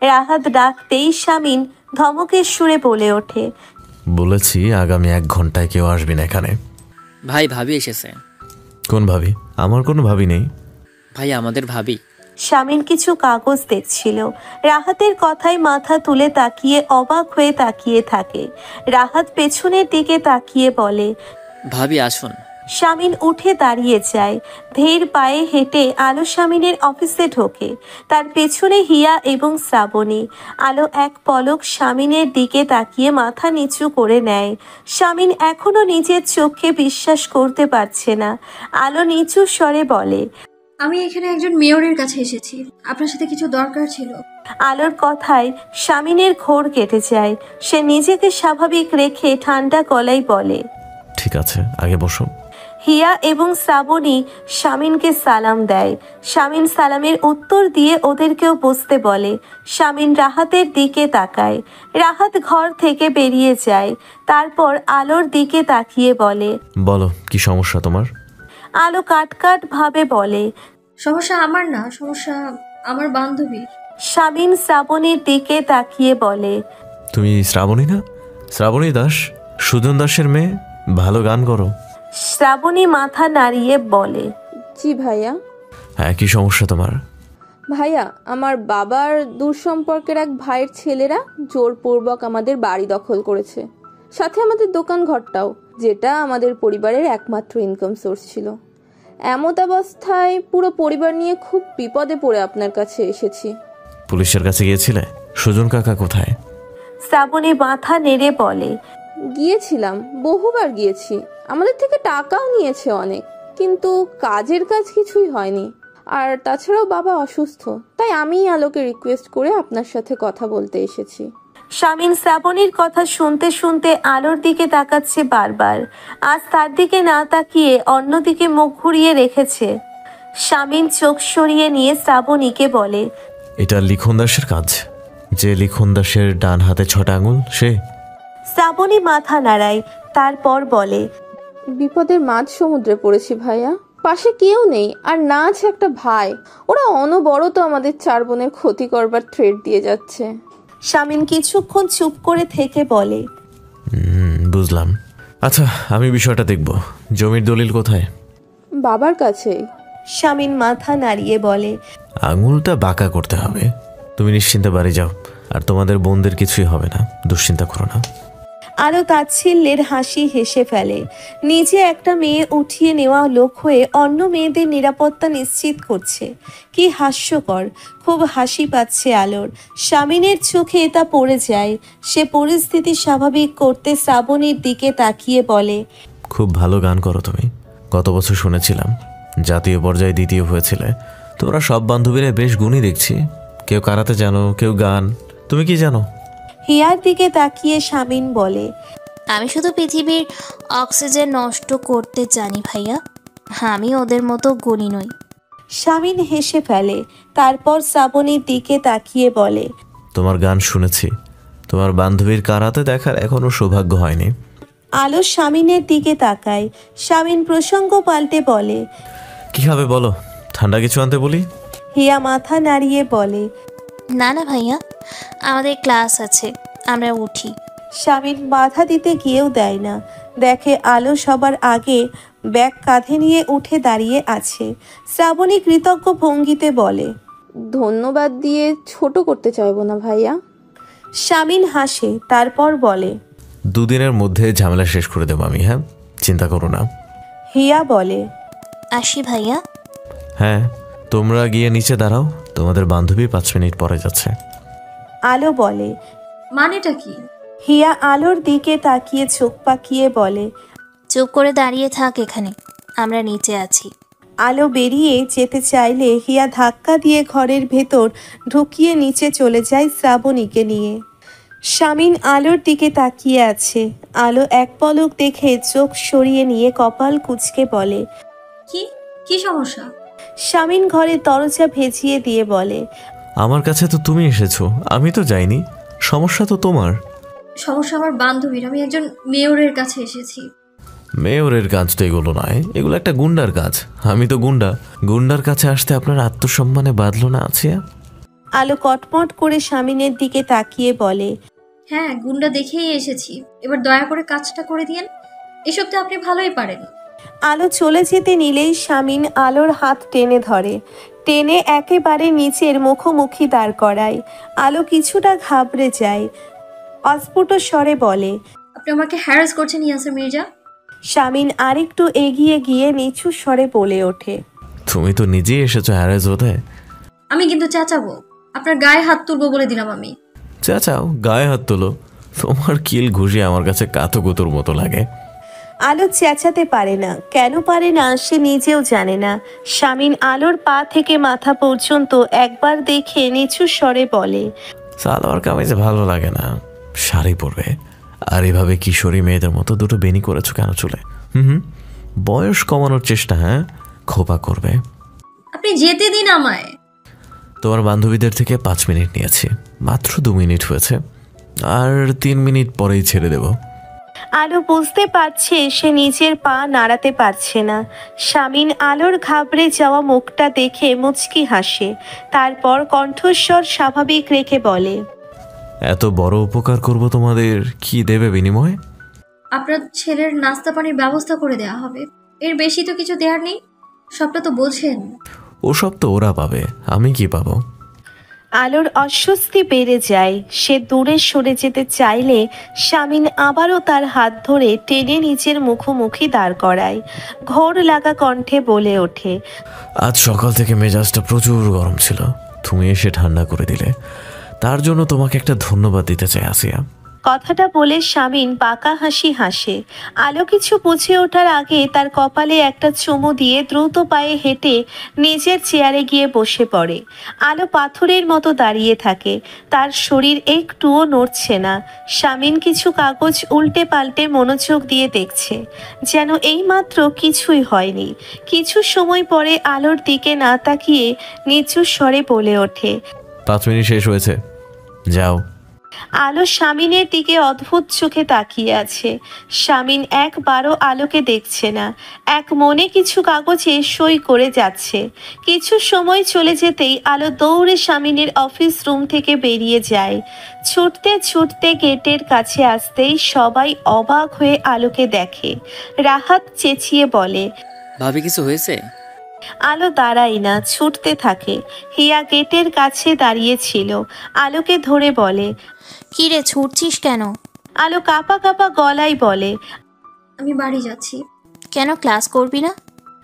রাহাত ডাকতেই শামিন ধমকের সুরে বলে ওঠে, বলেছি আগামী 1 ঘন্টায় কেউ আসবি না এখানে। ভাই ভাবি এসেছে। কোন ভাবি? আমার কোনো ভাবি নেই। ভাই আমাদের ভাবি। শামিন কিছু কাগজ দেখছিল। রাহাতের কথায় মাথা তুলে তাকিয়ে অবাক হয়ে তাকিয়ে থাকে। রাহাত পেছনের দিকে তাকিয়ে বলে, ভাবি আসুন। শামিন উঠে দাঁড়িয়ে যায়। ধীর পায়ে হেঁটে আলো শামিনের অফিসে ঢোকে। তার পেছনে হিয়া এবং শ্রাবণী। আলো এক পলক শামিনের দিকে তাকিয়ে মাথা নিচু করে নেয়। শামিন এখনো নিজের চোখে বিশ্বাস করতে পারছে না। আলো নিচু স্বরে বলে, আমি এখানে একজন মেয়রের কাছে এসেছি, আপনার সাথে কিছু দরকার ছিল। আলোর কথায় শামিনের ঘোর কেটে যায়। সে নিজেকে স্বাভাবিক রেখে ঠান্ডা গলায় বলে, ঠিক আছে, আগে বসো। হিয়া এবং শ্রাবণী শামিনকে সালাম দেয়। শামিন সালামের উত্তর দিয়ে ওদেরকেও বসতে বলে। শামিন রাহাতের দিকে তাকায়। রাহাত ঘর থেকে বেরিয়ে যায়। তারপর আলোর দিকে তাকিয়ে বলে, বলো কি সমস্যা তোমার? আলো কাট ভাবে বলে, সমস্যা আমার না, সমস্যা আমার বান্ধবীর। শামিন শ্রাবণীর দিকে তাকিয়ে বলে, তুমি শ্রাবণী না? শ্রাবণী দাস, সুজন দাসের মেয়ে, ভালো গান করো। শ্রাবণী মাথা নাড়িয়ে বলে, জি ভাইয়া। হ্যাঁ, কি সমস্যা তোমার? ভাইয়া, আমার বাবার দূর সম্পর্কের এক ভাইয়ের ছেলেরা জোরপূর্বক আমাদের বাড়ি দখল করেছে, সাথে আমাদের দোকান ঘরটাও, যেটা আমাদের পরিবারের একমাত্র ইনকাম সোর্স ছিল। এমত অবস্থায় পুরো পরিবার নিয়ে খুব বিপদে পড়ে আপনার কাছে এসেছি। পুলিশের কাছে গিয়েছিলে? সুজন কাকা কোথায়? শ্রাবণী মাথা নেড়ে বলে, গিয়েছিলাম, বহুবার গিয়েছি। আমাদের থেকে টাকাও নিয়েছে অনেক, কিন্তু কাজের কাজ কিছুই হয়নি। আর তাছাড়াও বাবা অসুস্থ, তাই আমিই আলোকে রিকোয়েস্ট করে আপনার সাথে কথা বলতে এসেছি। শামিন শ্রাবণীর কথা শুনতে শুনতে আলোর দিকে তাকাচ্ছে বারবার। আজ তার দিকে না তাকিয়ে অন্যদিকে মুখ ঘুরিয়ে রেখেছে। শামিন চোখ সরিয়ে নিয়ে শ্রাবণীকে বলে, এটা লিখন দাসের কাজ? যে লিখন দাসের ডান হাতে 6টা আঙুল, সে? শ্রাবণী মাথা নাড়ায়। তারপর বলে, বিপদের মাঝ সমুদ্রে পড়েছি ভাইয়া, পাশে কেউ নেই, আর না আছে একটা ভাই। ওরা অনবরত আমাদের 4 বোনের ক্ষতি করবার থ্রেট দিয়ে যাচ্ছে। শামিন কিছুক্ষণ চুপ করে থেকে বলে, বুঝলাম। আচ্ছা, আমি বিষয়টা দেখব। জমির দলিল কোথায়? বাবার কাছে। শামিন মাথা নাড়িয়ে বলে, আঙুলটা বাঁকা করতে হবে। তুমি নিশ্চিন্তে বাড়ি যাও, আর তোমাদের বোনদের কিছুই হবে না, দুশ্চিন্তা করো না। আলো তাচ্ছিল্যের হাসি হেসে ফেলে। নিজে একটা মেয়ে উঠিয়ে নেওয়া লোক হয়ে অন্য মেয়েদের নিরাপত্তা নিশ্চিত করছে। কি হাস্যকর! খুব হাসি পাচ্ছে আলোর। শামিনের চোখে তা পড়ে যায়। সে পরিস্থিতি স্বাভাবিক করতে শ্রাবণীর দিকে তাকিয়ে বলে, খুব ভালো গান করো তুমি। গত বছর শুনেছিলাম জাতীয় পর্যায়ে 2য় হয়েছিলে। তোমরা সব বান্ধবীরা বেশ গুণী দেখছি। কেউ কারাতে জানো, কেউ গান। তুমি কি জানো? হিয়ার দিকে তাকিয়ে শামিন বলে, আমি শুধু পৃথিবীর অক্সিজেন নষ্ট করতে জানি ভাইয়া, আমি ওদের মতো গুণী নই। শামিন হেসে ফেলে। তারপর শ্রাবণীর দিকে তাকিয়ে বলে, তোমার গান শুনেছি, তোমার বান্ধবীর কারাতে দেখার এখনো সৌভাগ্য হয়নি। আলো শামিনের দিকে তাকায়। শামিন প্রসঙ্গ পাল্টে বলে, কি হবে বলো? ঠান্ডা কিছু আনতে বলি? হিয়া মাথা নাড়িয়ে বলে, না না ভাইয়া, আমাদের ক্লাস আছে, আমরা উঠি। শামিন বাধা দিতে গিয়েও দেয় না। দেখে আলো সবার আগে ব্যাগ কাঁধে নিয়ে উঠে দাঁড়িয়ে আছে। শ্রাবণী কৃতজ্ঞ ভঙ্গিতে বলে, ধন্যবাদ দিয়ে ছোট করতে চাইবো না ভাইয়া। শামিন হাসে। তারপর বলে, 2 দিনের মধ্যে ঝামেলা শেষ করে দেবো আমি, হ্যাঁ, চিন্তা করো না। হিয়া বলে, আসি ভাইয়া। হ্যাঁ, তোমরা গিয়ে নিচে দাঁড়াও, তোমাদের বান্ধবী 5 মিনিট পরে যাচ্ছে। আলো বলে, মানেটা কি? হিয়া আলোর দিকে তাকিয়ে চোখ পাকিয়ে বলে, চুপ করে দাঁড়িয়ে থাক এখানে, আমরা নিচে আছি। আলো বেরিয়ে যেতে চাইলে হিয়া ধাক্কা দিয়ে ঘরের ভেতর ঢুকিয়ে নিচে চলে যায় শ্রাবণীকে নিয়ে। শামিন আলোর দিকে তাকিয়ে আছে। আলো এক পলক দেখে চোখ সরিয়ে নিয়ে কপাল কুঁচকে বলে, কি কি সমস্যা? শামিন ঘরের দরজা ভেজিয়ে দিয়ে বলে, আমার কাছে তো তুমি এসেছো, আমি তো যাইনি। সমস্যা তো তোমার। সমস্যা আমার বান্ধবীর। আমি একজন মেয়রের কাছে এসেছি। মেয়রের কাজ তো এগুলো নয়, এগুলো একটা গুন্ডার কাজ। আমি তো গুন্ডা। গুন্ডার কাছে আসতে আপনার আত্মসম্মানে বাঁধলো না আছে? আলো কটমট করে শামিনের দিকে তাকিয়ে বলে, হ্যাঁ, গুন্ডা দেখেই এসেছি, এবার দয়া করে কাজটা করে দিয়েন। এসব তো আপনি ভালোই পারেন। আলো চলে যেতে নিলেই শামিন আলোর হাত টেনে ধরে, টেনে একেবারে নিচের মুখোমুখি দাঁড় করায়। আলো কিছুটা ঘাবড়ে যায়, অস্ফুট স্বরে বলে, আপনি আমাকে হ্যারাস করছেন ইয়াসির মির্জা। শামিন আরেকটু এগিয়ে গিয়ে নিচু স্বরে বলে ওঠে, তুমি তো নিজেই এসেছো হ্যারেজ হতে। আমি কিন্তু চেঁচাবো, আপনার গায়ে হাত তুলবো বলে দিলাম আমি। চাও গায়ে হাত তোলো, তোমার কিল ঘুষি আমার কাছে কাতুকুতুর মতো লাগে। আলো চেঁচাতে পারে না, কেন পারে না সে নিজেও জানে না। শামিন আলোর পা থেকে মাথা পর্যন্ত একবার দেখে নিচু স্বরে বলে, সালোয়ার কামিজে ভালো লাগে না, শাড়ি পরবে। আর এভাবে কিশোরী মেয়েদের মতো দুটো বেনি করেছো কেন চুলে? বয়স কমানোর চেষ্টা? হ্যাঁ, খোপা করবে। আপনি যেতে দিন আমায়। তোমার বান্ধবীদের থেকে 5 মিনিট নিয়েছি, মাত্র 2 মিনিট হয়েছে, আর 3 মিনিট পরেই ছেড়ে দেব। আলো বুঝতে পারছে সে নিজের পা নাড়াতে পারছে না। শামিন আলোর ঘাবড়ে যাওয়া মুখটা দেখে মুচকি হাসে, তারপর কণ্ঠস্বর স্বাভাবিক রেখে বলে, এত বড় উপকার করব তোমাদের, কি দেবে বিনিময়ে? আপনার ছেলের নাস্তা পানির ব্যবস্থা করে দেওয়া হবে, এর বেশি তো কিছু দেওয়ার নেই। সবটা তো বলছেন। ওসব তো ওরা পাবে, আমি কি পাবো? আলোর অস্বস্তি বেড়ে যায়। সে দূরে সরে যেতে চাইলে শামিন আবারও তার হাত ধরে টেনে নিচের মুখোমুখি দাঁড় করায়। ঘোর লাগা কণ্ঠে বলে ওঠে, আজ সকাল থেকে মেজাজটা প্রচুর গরম ছিল, তুমি এসে ঠান্ডা করে দিলে, তার জন্য তোমাকে একটা ধন্যবাদ দিতে চাই আসিয়া। কথাটা বলে শামিন বাঁকা হাসি হাসে। আলো কিছু বুঝে ওঠার আগে তার কপালে একটা চুমু দিয়ে দ্রুত পায়ে হেঁটে নিজের চেয়ারে গিয়ে বসে পড়ে। আলো পাথরের মতো দাঁড়িয়ে থাকে, তার শরীর একটুও নড়ছে না। শামিন কিছু কাগজ উল্টে পাল্টে মনোযোগ দিয়ে দেখছে, যেন এইমাত্র কিছুই হয়নি। কিছু সময় পরে আলোর দিকে না তাকিয়ে নিচু স্বরে বলে ওঠে, 5 মিনিট শেষ হয়েছে, যাও। আলো শামিনের দিকে অদ্ভুত চোখে তাকিয়ে আছে। শামিন একবারও আলোকে দেখছে না, এক মনে কিছু কাগজে সই করে যাচ্ছে। কিছু সময় চলে যেতেই আলো দৌড়ে শামিনের অফিস রুম থেকে বেরিয়ে যায়। ছুটতে ছুটতে গেটের কাছে আসতেই সবাই অবাক হয়ে আলোকে দেখে। রাহাত চেঁচিয়ে বলে, ভাবি কিছু হয়েছে? আলো দাঁড়ায় না, ছুটতে থাকে। হিয়া গেটের কাছে দাঁড়িয়েছিল, আলোকে ধরে বলে, কি রে, ছুটছিস কেন? আলো কাঁপা কাঁপা গলায় বলে, আমি বাড়ি যাচ্ছি। কেন ক্লাস করবি না?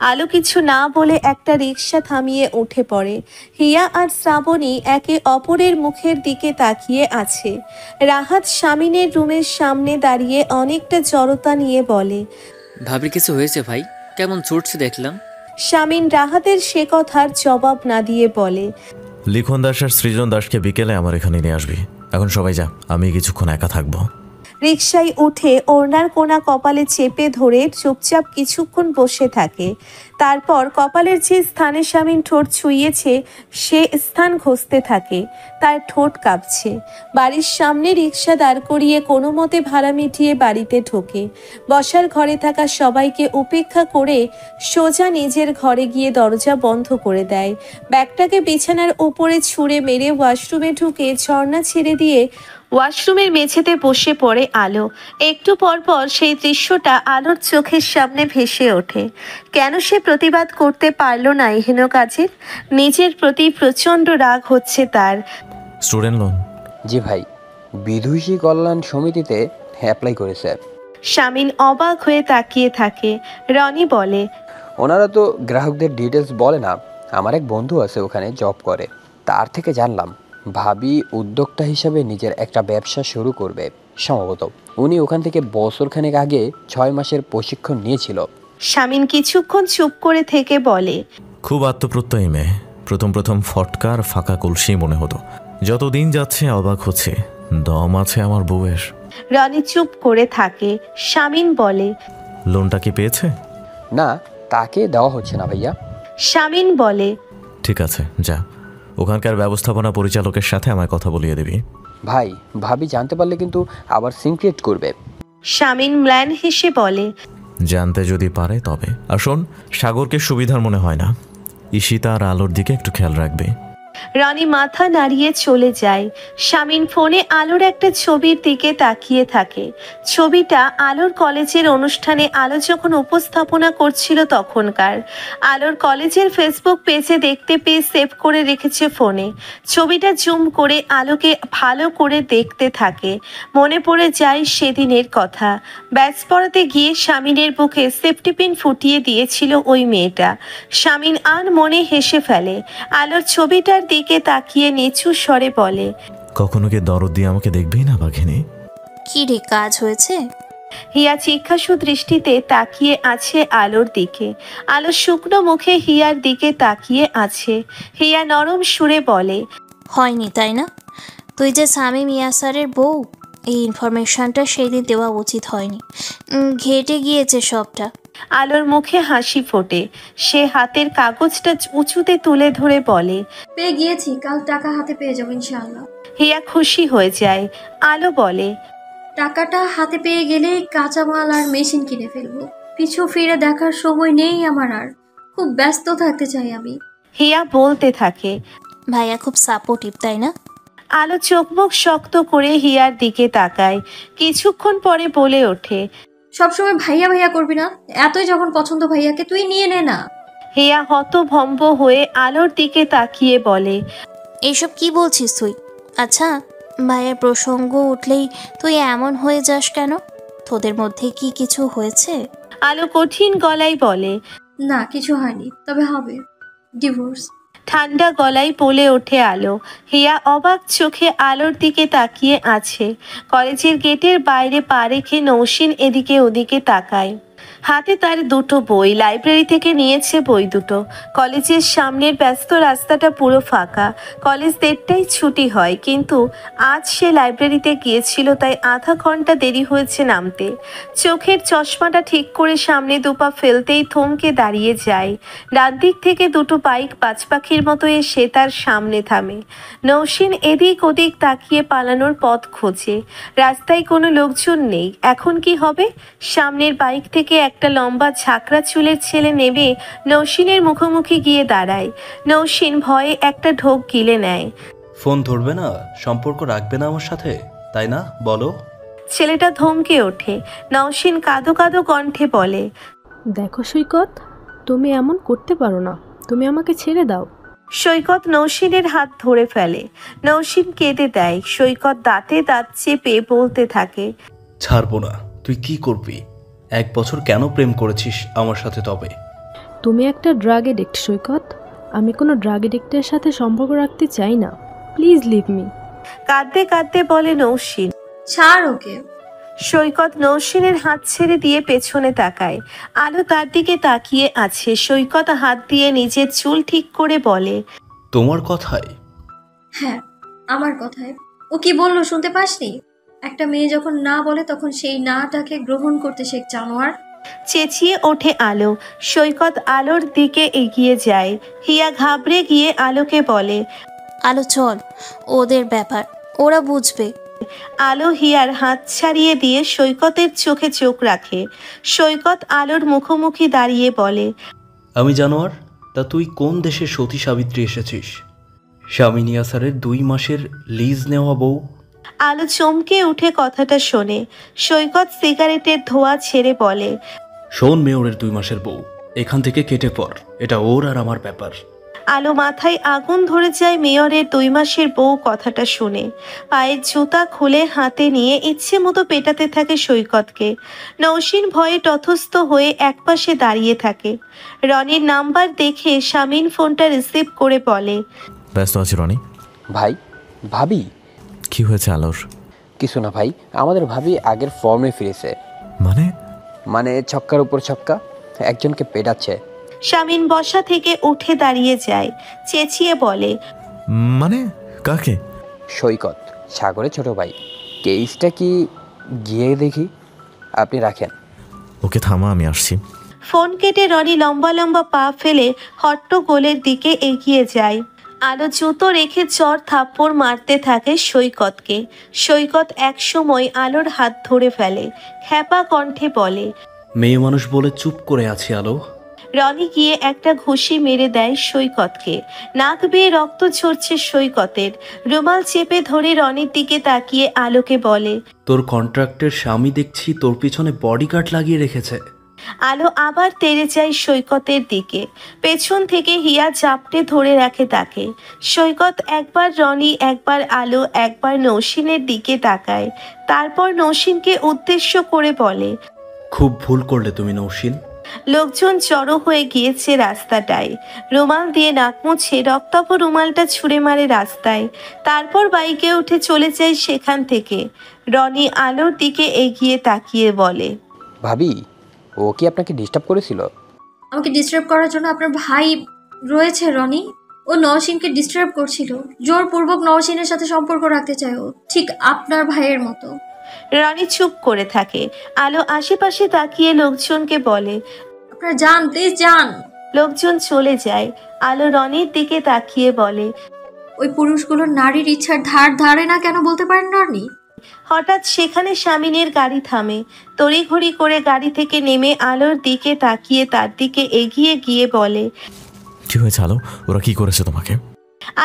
আলো কিছু না বলে একটা রিকশা থামিয়ে উঠে পড়ে। হিয়া আর শ্রাবণী একে অপরের মুখের দিকে তাকিয়ে আছে। রাহাত শামিনের রুমের সামনে দাঁড়িয়ে অনেকটা জড়তা নিয়ে বলে, ভাবির কিছু হয়েছে ভাই? কেমন ছুটছে দেখলাম। শামিন রাহাতের সে কথার জবাব না দিয়ে বলে, লিখন দাস আর সৃজন দাসকে বিকেলে আমার এখানে নিয়ে আসবি। এখন সবাই যা, আমি কিছুক্ষণ একা থাকবো। রিকশায় উঠে ওড়নার কোনা কপালে চেপে ধরে চুপচাপ কিছুক্ষণ বসে থাকে। তারপর কপালের যে স্থানে শামিন ঠোঁট ছুঁয়েছে সে স্থান ঘষতে থাকে। তার ঠোঁট কাঁপছে। বাড়ির সামনে রিকশা দাঁড় করিয়ে কোনো মতে ভাড়া মিটিয়ে বাড়িতে ঢোকে। বসার ঘরে থাকা সবাইকে উপেক্ষা করে সোজা নিজের ঘরে গিয়ে দরজা বন্ধ করে দেয়। ব্যাগটাকে বিছানার উপরে ছুঁড়ে মেরে ওয়াশরুমে ঢুকে ঝর্ণা ছেড়ে দিয়ে ওয়াশরুমের মেঝেতে বসে পড়ে আলো। একটু পর পর সেই দৃশ্যটা আলোর চোখের সামনে ভেসে ওঠে। কেন সে প্রতিবাদ করতে পারল না এহেন কাজের? নিজের প্রতি প্রচণ্ড রাগ হচ্ছে তার। Student loan? জি ভাই, বিদুষী কল্যাণ সমিতিতে অ্যাপ্লাই করেছে। শামিন অবাক হয়ে তাকিয়ে থাকে। রনি বলে, ওনারা তো গ্রাহকদের ডিটেলস বলে না। আমার এক বন্ধু আছে ওখানে জব করে, তার থেকে জানলাম ভাবি উদ্যোক্তা হিসাবে নিজের একটা ব্যবসা শুরু করবে সম্ভবত। উনি ওখান থেকে বছরখানেক আগে 6 মাসের প্রশিক্ষণ নিয়েছিল। শামিন কিছুক্ষণ চুপ করে থেকে বলে, খুব আত্মপ্রত্যয়ী মেয়ে। প্রথম প্রথম ফটকার ফাঁকা কলসি মনে হতো, যতদিন যাচ্ছে অবাক হচ্ছে দম আছে আমার বউয়ের। রনি চুপ করে থাকে। শামিন বলে, লোনটা কি পেয়েছে? না, তাকে দেওয়া হচ্ছে না ভাইয়া। শামিন বলে, ঠিক আছে, যা ওখানকার ব্যবস্থাপনা পরিচালকের সাথে আমায় কথা বলিয়ে দিবি। ভাই, ভাবি জানতে পারলে কিন্তু আবার সিনক্রিয়েট করবে। শামিন ম্লান হেসে বলে, জানতে যদি পারে তবে। আর শোন, সাগরকে সুবিধার মনে হয় না, ঈশিতা আর আলোর দিকে একটু খেয়াল রাখবে। রনি মাথা নাড়িয়ে চলে যায়। শামিন ফোনে আলোর একটা ছবির দিকে তাকিয়ে থাকে। ছবিটা আলোর কলেজের অনুষ্ঠানে আলো যখন উপস্থাপনা করছিল তখনকার। আলোর কলেজের ফেসবুক পেজে দেখতে পেয়ে সেভ করে রেখেছে ফোনে। ছবিটা জুম করে আলোকে ভালো করে দেখতে থাকে। মনে পড়ে যায় সেদিনের কথা। ব্যাচ পড়াতে গিয়ে শামিনের বুকে সেফটি পিন ফুটিয়ে দিয়েছিল ওই মেয়েটা। শামিন আর মনে হেসে ফেলে। আলোর ছবিটার দিকে তাকিয়ে নিচু স্বরে বলে, কখনো কি দরদ দিয়ে আমাকে দেখবেই না বাঘিনী? কি রে, কাজ হয়েছে? হিয়া জিজ্ঞাসু দৃষ্টিতে তাকিয়ে আছে আলোর দিকে। আলো শুকনো মুখে হিয়ার দিকে তাকিয়ে আছে। হিয়া নরম সুরে বলে, হয়নি তাই না? তুই যে শামীম ইয়াসারের বউ, এই ইনফরমেশনটা সেদিন দেওয়া উচিত হয়নি। ঘেটে গিয়েছে সবটা। আলোর মুখে হাসি ফোটে। সে হাতের কাগজটা উঁচুতে তুলে ধরে বলে, পেয়ে গিয়েছি, কাল টাকা হাতে পেয়ে যাবো ইনশাআল্লাহ। হিয়া খুশি হয়ে যায়। আলো বলে, টাকাটা হাতে পেয়ে গেলেই কাঁচামাল আর মেশিন কিনে ফেলবো। পিছু ফিরে দেখার সময় নেই আমার আর, খুব ব্যস্ত থাকতে চাই আমি। হিয়া বলতে থাকে। ভাইয়া খুব সাপোর্টিভ তাই না? আলো চোখ মুখ শক্ত করে হিয়ার দিকে তাকায়। কিছুক্ষণ পরে বলে ওঠে, সবসময় ভাইয়া ভাইয়া করবি না, এতই যখন পছন্দ ভাইয়াকে তুই নিয়ে নে না। হিয়া হতভম্ব হয়ে আলোর দিকে তাকিয়ে বলে, এইসব কি বলছিস তুই? আচ্ছা, ভাইয়ের প্রসঙ্গ উঠলেই তুই এমন হয়ে যাস কেন? তোদের মধ্যে কি কিছু হয়েছে? আলো কঠিন গলায় বলে, না কিছু হয়নি, তবে হবে ডিভোর্স। ঠান্ডা গলায় বলে ওঠে আলো। হিয়া অবাক চোখে আলোর দিকে তাকিয়ে আছে। কলেজের গেটের বাইরে পা রেখে নৌসিন এদিকে ওদিকে তাকায়। হাতে তার দুটো বই, লাইব্রেরি থেকে নিয়েছে বই দুটো। কলেজের সামনের ব্যস্ত রাস্তাটা পুরো ফাঁকা। কলেজ 1:30টায় ছুটি হয়, কিন্তু আজ সে লাইব্রেরিতে গিয়েছিল তাই আধা ঘন্টা দেরি হয়েছে নামতে। চোখের চশমাটা ঠিক করে সামনে দুপা ফেলতেই থমকে দাঁড়িয়ে যায়। ডান দিক থেকে দুটো বাইক বাজপাখির মতো এসে তার সামনে থামে। নৌসিন এদিক ওদিক তাকিয়ে পালানোর পথ খোঁজে। রাস্তায় কোনো লোকজন নেই। এখন কি হবে? সামনের বাইক থেকে একটা লম্বা ঝাঁকড়া চুলের ছেলে নেমে নৌসিনের মুখোমুখি গিয়ে দাঁড়ায়। নৌসিন ভয়ে একটা ঢোক গিলে নেয়। ফোন ধরবে না, সম্পর্ক রাখবে না আমার সাথে, তাই না? বলো। ছেলেটা ধমকে ওঠে। নৌসিন কাঁদো কাঁদো কণ্ঠে বলে, দেখো সৈকত, তুমি এমন করতে পারো না, তুমি আমাকে ছেড়ে দাও। সৈকত নৌসিনের হাত ধরে ফেলে। নৌসিন কেঁদে দেয়। সৈকত দাঁতে দাঁত চেপে বলতে থাকে, ছাড়বো না। তুই কি করবি? 1 বছর কেন প্রেম করেছিস আমার সাথে? তবে তুমি একটা ড্রাগ এডিক্ট সৈকত, আমি কোনো ড্রাগ এডিক্টের সাথে সম্পর্ক রাখতে চাই না, প্লিজ লিভ মি। কাঁদতে কাঁদতে বলে নৌসিন। ছাড় ওকে। সৈকত নৌসিনের হাত ছেড়ে দিয়ে পেছনে তাকায়। আলো তার দিকে তাকিয়ে আছে। সৈকত হাত দিয়ে নিজের চুল ঠিক করে বলে, তোমার কথাই? হ্যাঁ, আমার কথায়। ও কি বললো শুনতে পাসনি? একটা মেয়ে যখন না বলে তখন সেই নাটাকে গ্রহণ করতে শেখ, জানোয়ার। চেঁচিয়ে ওঠে আলো। সৈকত আলোর দিকে এগিয়ে যায়। হিয়া ঘাবড়ে গিয়ে আলোকে বলে, আলো চল, ওদের ব্যাপার, ওরা বুঝবে। আলো হিয়ার হাত ছাড়িয়ে দিয়ে সৈকতের চোখে চোখ রাখে। সৈকত আলোর মুখোমুখি দাঁড়িয়ে বলে, আমি জানোয়ার? তা তুই কোন দেশে সতী সাবিত্রী এসেছিস? শামিন ইয়াসারের 2 মাসের লিজ নেওয়া বউ। আলো চমকে উঠে কথাটা শোনে। সৈকত সিগারেটের ধোঁয়া ছেড়ে বলে, শোন মেয়রের 2 মাসের বউ, এখান থেকে কেটে পড়, এটা ওর আর আমার ব্যাপার। আলো মাথায় আগুন ধরে যায় মেয়রের 2 মাসের বউ কথাটা শুনে। পায়ের জুতা খুলে হাতে নিয়ে ইচ্ছে মতো পেটাতে থাকে সৈকতকে। নৌসিন ভয়ে তথস্থ হয়ে একপাশে দাঁড়িয়ে থাকে। রনির নাম্বার দেখে শামিন ফোনটা রিসিভ করে বলে, ব্যস্ত আছি রনি। ভাই, ভাবি। কি হয়েছে আলোর? কিছু না ভাই, আমাদের ভাবি আগের ফর্মে ফিরেছে। মানে ছক্কার উপর ছক্কা, একজনকে পেটাচ্ছে। শামিন বসা থেকে উঠে দাঁড়িয়ে যায়। চেঁচিয়ে বলে, মানে কাকে? সৈকত, সাগরের ছোট ভাই। কেসটা কি গিয়ে দেখি? আপনি রাখেন। ওকে থামা, আমি আসছি। ফোন কেটে রনি লম্বা লম্বা পা ফেলে হট্টগোলের দিকে এগিয়ে যায়। আলো জুতো রেখে চর থাপ্পড় মারতে থাকে সৈকতকে। সৈকত একসময় আলোর হাত ধরে ফেলে। খ্যাপা কণ্ঠে বলে, মেয়ে মানুষ বলে চুপ করে আছি আলো। রনি গিয়ে একটা ঘুষি মেরে দেয় সৈকতকে। নাক বেয়ে রক্ত ঝরছে সৈকতের। রুমাল চেপে ধরে রনির দিকে তাকিয়ে আলোকে বলে, তোর কন্ট্রাক্টের স্বামী দেখছি তোর পিছনে বডিগার্ড লাগিয়ে রেখেছে। আলো আবার তেড়ে যায় সৈকতের দিকে। পেছন থেকে হিয়া চাপটে ধরে রাখে তাকে। সৈকত একবার রনি, একবার আলো, একবার নৌসিনের দিকে তাকায়। তারপর নৌসিনকে উদ্দেশ্য করে বলে, খুব ভুল করলে তুমি নৌসিন। লোকজন জড়ো হয়ে গিয়েছে রাস্তাটায়। রুমাল দিয়ে নাক মুছে রক্তাভ রুমালটা ছুঁড়ে মারে রাস্তায়। তারপর বাইকে উঠে চলে যায় সেখান থেকে। রনি আলোর দিকে এগিয়ে তাকিয়ে বলে, ভাবি, ও কি আপনাকে ডিস্টার্ব করেছিল? আমাকে ডিস্টার্ব করার জন্য আপনার ভাই রয়েছে রনি। ও নওশিনকে ডিস্টার্ব করছিল, জোরপূর্বক নওশিনের সাথে সম্পর্ক রাখতে চায় ও, ঠিক আপনার ভাইয়ের মতো। রনি চুপ করে থাকে। আলো আশেপাশে তাকিয়ে লোকজনকে বলে, আপনারা যান, প্লিজ যান। লোকজন চলে যায়। আলো রনির দিকে তাকিয়ে বলে, ওই পুরুষগুলো নারীর ইচ্ছার ধার ধারে না কেন বলতে পারেন রনি? হঠাৎ সেখানে স্বামীনের গাড়ি থামে। তড়িঘড়ি করে গাড়ি থেকে নেমে আলোর দিকে তাকিয়ে তার দিকে এগিয়ে গিয়ে বলে, কি হয়েছে আলো? ওরা কি করেছে তোমাকে?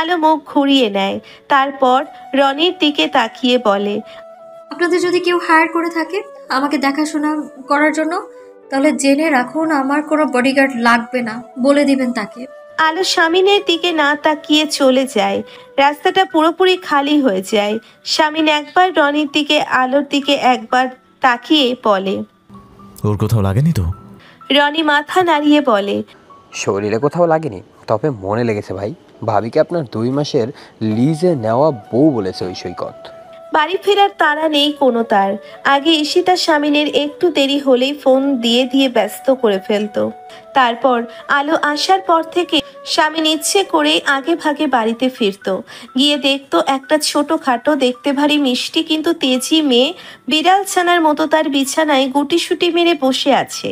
আলো মুখ ঘুরিয়ে নেয়। তারপর রনির দিকে তাকিয়ে বলে, আপনাদের যদি কেউ হায়ার করে থাকে আমাকে দেখাশোনা করার জন্য, তাহলে জেনে রাখুন আমার কোনো বডিগার্ড লাগবে না, বলে দিবেন তাকে। আলো স্বামীনের দিকে না তাকিয়ে চলে যায়। রাস্তাটা পুরোপুরি খালি হয়ে যায়। স্বামীন একবার রনির দিকে, আলোর দিকে একবার তাকিয়ে বলে, ওর কোথাও লাগেনি তো? রনি মাথা নাড়িয়ে বলে, শরীরে কোথাও লাগেনি, তবে মনে লেগেছে ভাই। ভাবিকে আপনার 2 মাসের লিজে নেওয়া বউ বলেছে ওই সৈকত। বাড়ি ফেরার তাড়া নেই কোনো তার। আগে ঈশিতা স্বামীনের একটু দেরি হলেই ফোন দিয়ে দিয়ে ব্যস্ত করে ফেলতো। তারপর আলো আসার পর থেকে স্বামীন ইচ্ছে করে আগে ভাগে বাড়িতে ফিরতো। গিয়ে দেখতো একটা ছোটখাটো, দেখতে ভারী মিষ্টি কিন্তু তেজি মেয়ে বিড়াল ছানার মতো তার বিছানায় গুটিসুটি মেরে বসে আছে।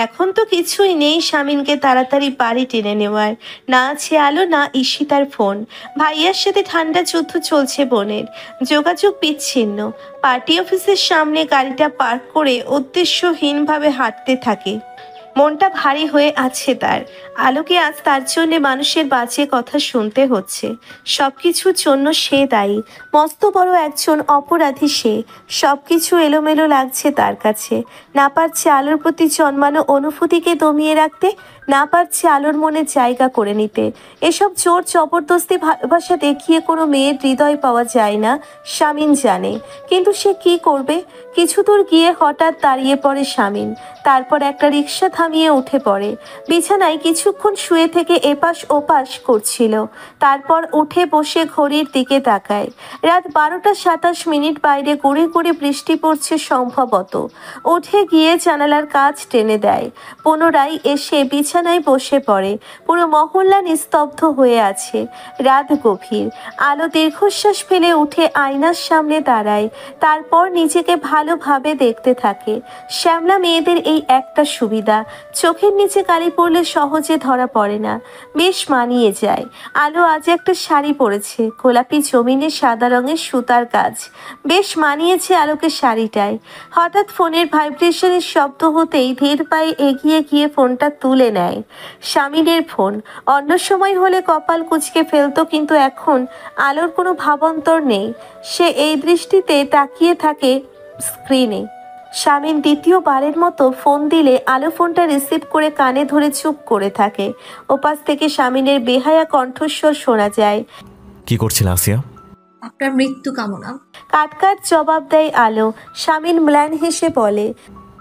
এখন তো কিছুই নেই স্বামীনকে তাড়াতাড়ি বাড়ি টেনে নেওয়ার। না আছে আলো, না ঈশিতার ফোন। ভাইয়ার সাথে ঠান্ডা যুদ্ধ চলছে বোনের। যোগাযোগ বিচ্ছিন্ন। পার্টি অফিসের সামনে গাড়িটা পার্ক করে উদ্দেশ্যহীনভাবে হাঁটতে থাকে। মনটা ভারী হয়ে আছে তার। আলোকে আজ তার জন্য মানুষের বাজে কথা শুনতে হচ্ছে। সবকিছুর জন্য সে দায়ী। মস্ত বড় একজন অপরাধী সে। সবকিছু এলোমেলো লাগছে তার কাছে। না পারছে আলোর প্রতি জন্মানো অনুভূতিকে দমিয়ে রাখতে, না পারছে আলোর মনে জায়গা করে নিতে। এসব জোর জবরদস্তি ভালোবাসা দেখিয়ে কোনো মেয়ের হৃদয় পাওয়া যায় না, স্বামীন জানে। কিন্তু সে কি করবে? কিছু দূর গিয়ে হঠাৎ দাঁড়িয়ে পড়ে স্বামীন। তারপর একটা রিক্সা থামিয়ে উঠে পড়ে। বিছানায় কিছুক্ষণ শুয়ে থেকে এপাশ ওপাশ করছিল। তারপর উঠে বসে ঘড়ির দিকে তাকায়। রাত 12:27 বাইরে গুঁড়ি গুঁড়ি বৃষ্টি পড়ছে সম্ভবত। উঠে গিয়ে জানালার কাঁচ টেনে দেয়। পুনরায় এসে বিছানায় বসে পড়ে। পুরো মহল্লা নিস্তব্ধ হয়ে আছে। রাত গভীর। আলো দীর্ঘশ্বাস ফেলে উঠে আয়নার সামনে দাঁড়ায়। তারপর নিজেকে ভালোভাবে দেখতে থাকে। শ্যামলা মেয়েদের এই একটা সুবিধা, চোখের নিচে কালি পড়লে সহজে ধরা পড়ে না, বেশ মানিয়ে যায়। আলো আজ একটা শাড়ি পরেছে, গোলাপি জমিনে সাদা রঙের সুতার কাজ। বেশ মানিয়েছে আলোকে শাড়িটায়। হঠাৎ ফোনের ভাইব্রেশনের শব্দ হতেই ধীর পায়ে এগিয়ে গিয়ে ফোনটা তুলে নেয়। স্বামীনের ফোন। অন্য সময় হলে কপাল কুঁচকে ফেলতো, কিন্তু এখন আলোর কোনো ভাবান্তর নেই। সে এই দৃষ্টিতে তাকিয়ে থাকে স্ক্রিনে। স্বামীন দ্বিতীয়বারের মতো ফোন দিলে আলো ফোনটা রিসিভ করে কানে ধরে চুপ করে থাকে। ওপাশ থেকে স্বামীনের বেহায়া কণ্ঠস্বর শোনা যায়, কি করছিল আসিয়া? আপনার মৃত্যু কামনা। কাট কাট জবাব দেয় আলো। স্বামীন ম্লান হেসে বলে,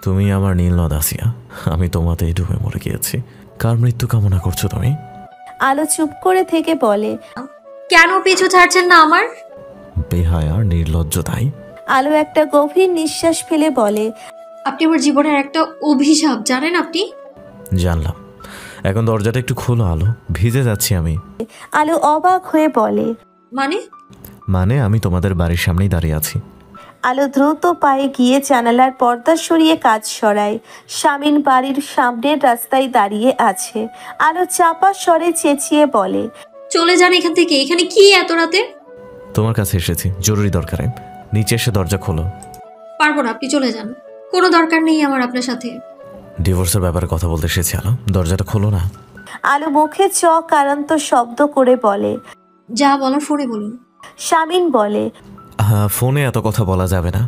তুমি আমার নীলনদ আসিয়া, আমি তোমাতেই ডুবে মরে গিয়েছি। কার মৃত্যু কামনা করছো তুমি? আলো চুপ করে থেকে বলে, কেন পিছু ছাড়ছেন না আমার? বেহায়া নির্লজ্জ তাই। আলো একটা গভীর নিঃশ্বাস ফেলে বলে, আপনি আমার জীবনের একটা অভিশাপ, জানেন আপনি? জানলাম। এখন দরজাটা একটু খোলো আলো, ভিজে যাচ্ছি আমি। আলো অবাক হয়ে বলে, মানে আমি তোমাদের বাড়ির সামনেই দাঁড়িয়ে আছি। আলো দ্রুত পায়ে গিয়ে জানালার পর্দা সরিয়ে কাজ সরায়। স্বামীন বাড়ির সামনের রাস্তায় দাঁড়িয়ে আছে। আলো চাপা স্বরে চেঁচিয়ে বলে, চলে যান এখান থেকে। এখানে কি এত রাতে? তোমার কাছে এসেছি জরুরি দরকারে, নিচে এসে দরজা খোলো। পারবো না, আপনি চলে যান। কোনো দরকার নেই আমার আপনার সাথে। ডিভোর্সের ব্যাপারে কথা বলতে এসেছি। আলো, দরজাটা খোলো না। আলো মুখে চকারান্ত শব্দ করে বলে। যা বলার ফোনে বলুন। শামিন বলে, হ্যাঁ, ফোনে এত কথা বলা যাবে না,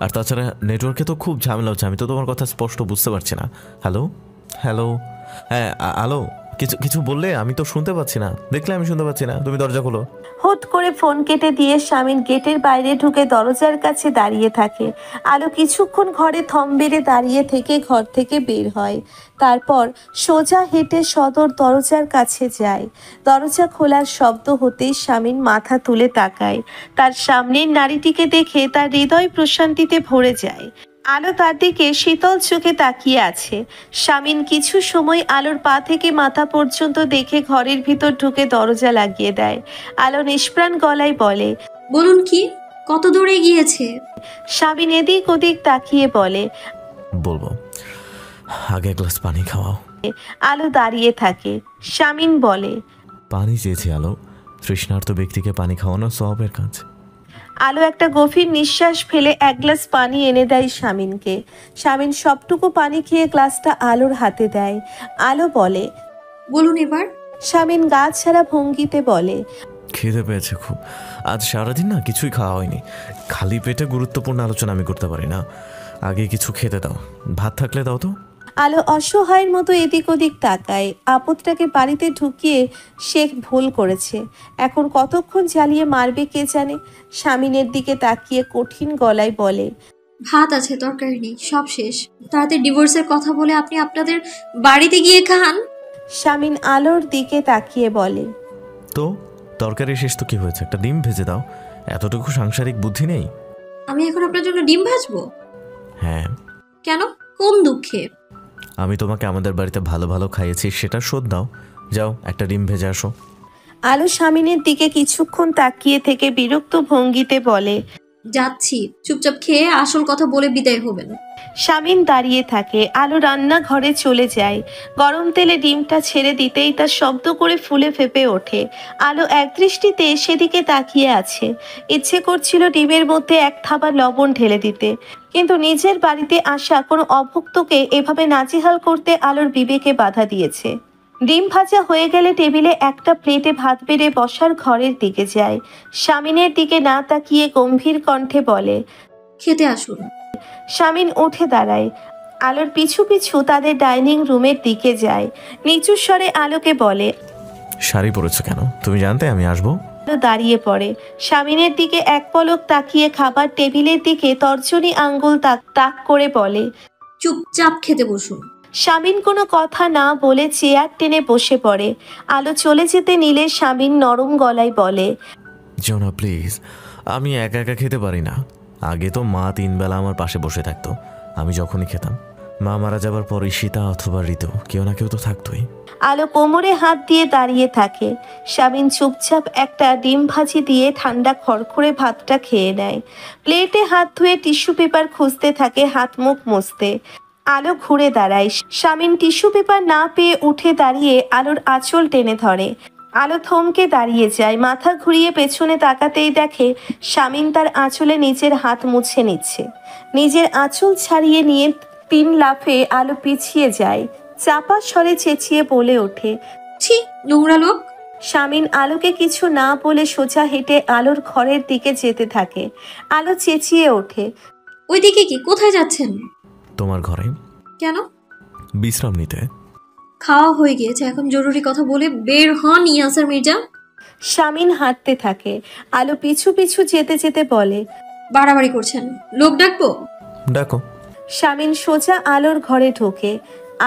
আর তাছাড়া নেটওয়ার্কে তো খুব ঝামেলা হচ্ছে, আমি তো তোমার কথা স্পষ্ট বুঝতে পারছি না। হ্যালো হ্যালো, হ্যাঁ আলো, কিছু কিছু বললে আমি তো শুনতে পাচ্ছি না, দেখলে আমি শুনতে পাচ্ছি না, তুমি দরজা খোলো। হুট করে ফোন কেটে দিয়ে শামিন গেটের বাইরে ঢুকে দরজার কাছে দাঁড়িয়ে থাকে। আলো কিছুক্ষণ ঘরে থম বেড়ে দাঁড়িয়ে থেকে ঘর থেকে বের হয়। তারপর সোজা হেঁটে সদর দরজার কাছে যায়। দরজা খোলার শব্দ হতেই শামিন মাথা তুলে তাকায়। তার সামনের নারীটিকে দেখে তার হৃদয় প্রশান্তিতে ভরে যায়। আলো তার দিকে শীতল চোখে তাকিয়ে আছে। শামিন কিছু সময় আলোর পা থেকে মাথা পর্যন্ত দেখে ঘরের ভিতর ঢুকে দরজা লাগিয়ে দেয়। আলো নিষ্প্রাণ গলায় বলে, বলুন কি, কত দূরে গিয়েছে? শামিন এদিক ওদিক তাকিয়ে বলে, বলবো, আগে এক গ্লাস পানি খাওয়াও। আলো দাঁড়িয়ে থাকে। শামিন বলে, পানি চেয়েছি আলো, তৃষ্ণার্ত ব্যক্তিকে পানি খাওয়ানো সওয়াবের কাজ। আলো একটা গভীর নিঃশ্বাস ফেলে এক গ্লাস পানি এনে দেয় শামিনকে। শামিন সবটুকু পানি খেয়ে গ্লাসটা আলোর হাতে দেয়। আলো বলে, বলুন এবার। শামিন গা ছাড়া ভঙ্গিতে বলে, খিদে পেয়েছে খুব, আজ সারাদিন না কিছুই খাওয়া হয়নি, খালি পেটে গুরুত্বপূর্ণ আলোচনা আমি করতে পারি না, আগে কিছু খেতে দাও, ভাত থাকলে দাও তো। আলো অসহায়ের মতো এদিক ওদিক তাকায়। আপদটাকে বাড়িতে ঢুকিয়ে সে ভুল করেছে, এখন কতক্ষণ জ্বালিয়ে মারবে কে জানে। শামিনের দিকে তাকিয়ে কঠিন গলায় বলে, ভাত আছে, তরকারি নেই, সব শেষ। তাড়াতাড়ি ডিভোর্সের কথা বলে আপনি আপনাদের বাড়িতে গিয়ে খান। শামিন আলোর দিকে তাকিয়ে বলে, তো তরকারি শেষ তো কি হয়েছে, একটা ডিম ভেজে দাও, এতটুকু সাংসারিক বুদ্ধি নেই? আমি এখন আপনার জন্য ডিম ভাজবো? হ্যাঁ। কেন, কোন দুঃখে? আমি তোমাকে আমাদের বাড়িতে ভালো ভালো খাইয়েছি, সেটা শোধ দাও, যাও একটা ডিম ভেজে আসো। আলো শামিনের দিকে কিছুক্ষণ তাকিয়ে থেকে বিরক্ত ভঙ্গিতে বলে, যাচ্ছি, চুপচাপ খেয়ে আসল কথা বলে বিদায় হবেন। শামিন দাঁড়িয়ে থাকে। আলো রান্নাঘরে চলে যায়। গরম তেলে ডিমটা ছেড়ে দিতেই তার শব্দ করে ফুলে ফেপে ওঠে। আলো একদৃষ্টিতে সেদিকে তাকিয়ে আছে। ইচ্ছে করছিল ডিমের মধ্যে এক থাবা লবণ ঢেলে দিতে, কিন্তু নিজের বাড়িতে আসা কোনো অভুক্তকে এভাবে নাজেহাল করতে আলোর বিবেকে বাধা দিয়েছে। ডিম ভাজা হয়ে গেলে টেবিলে একটা প্লেটে ভাত বেড়ে বসার ঘরের দিকে যায়। শামিনের দিকে না তাকিয়ে গম্ভীর কণ্ঠে বলে, খেতে আসুন। শামিন উঠে দাঁড়ায়। আলোর পিছু পিছু তাদের ডাইনিং রুমের দিকে যায়। নিচু স্বরে আলোকে বলে, শাড়ি পরেছো কেন, তুমি জানতে আমি আসবো? আলো দাঁড়িয়ে পড়ে। শামিনের দিকে এক পলক তাকিয়ে খাবার টেবিলের দিকে তর্জনী আঙ্গুল তাক করে বলে, চুপচাপ খেতে বসুন। শামিন কোনো কথা না বলে চেয়ার টেনে বসে পড়ে। আলো চলে যেতে নিলে শামিন নরম গলায় বলে, জোনা প্লিজ, আমি একা একা খেতে পারি না। আগে তো মা 3 বেলা আমার পাশে বসে থাকতো, আমি যখনই খেতাম। মা মারা যাবার পর ঈশিতা অথবা ঋতু কেউ না কেউ তো থাকতোই। আলো কোমরে হাত দিয়ে দাঁড়িয়ে থাকে। শামিন চুপচাপ একটা ডিম ভাজি দিয়ে ঠান্ডা খড়খড়ে ভাতটা খেয়ে নেয়। প্লেটে হাত ধুয়ে টিস্যু পেপার খুঁজতে থাকে হাত মুখ মুছতে। আলো ঘুরে দাঁড়ায়। শামিন টিস্যু পেপার না পেয়ে উঠে দাঁড়িয়ে আলোর আঁচল টেনে ধরে। আলো থমকে দাঁড়িয়ে যায়। মাথা ঘুরিয়ে পেছনে তাকাতেই দেখে শামিন তার আঁচলে নিজের হাত মুছে নিচ্ছে। নিজের আঁচল ছাড়িয়ে নিয়ে 3 লাফে আলো পিছিয়ে যায়। চাপা স্বরে চেঁচিয়ে বলে ওঠে, ছি, নোংরা লোক। শামিন আলোকে কিছু না বলে সোজা হেঁটে আলোর ঘরের দিকে যেতে থাকে। আলো চেঁচিয়ে ওঠে, ওইদিকে কি, কোথায় যাচ্ছেন? তোমার ঘরে। কেন? বিশ্রাম নিতে। খাওয়া হয়ে গিয়েছে, এখন জরুরি কথা বলে বের হন ইয়াসার মির্জা। শামিন হাঁটতে থাকে। আলো পিছু পিছু যেতে যেতে বলে, বাড়াবাড়ি করছেন, লোক ডাকবো? ডাকো। শামিন সোজা আলোর ঘরে ঢোকে।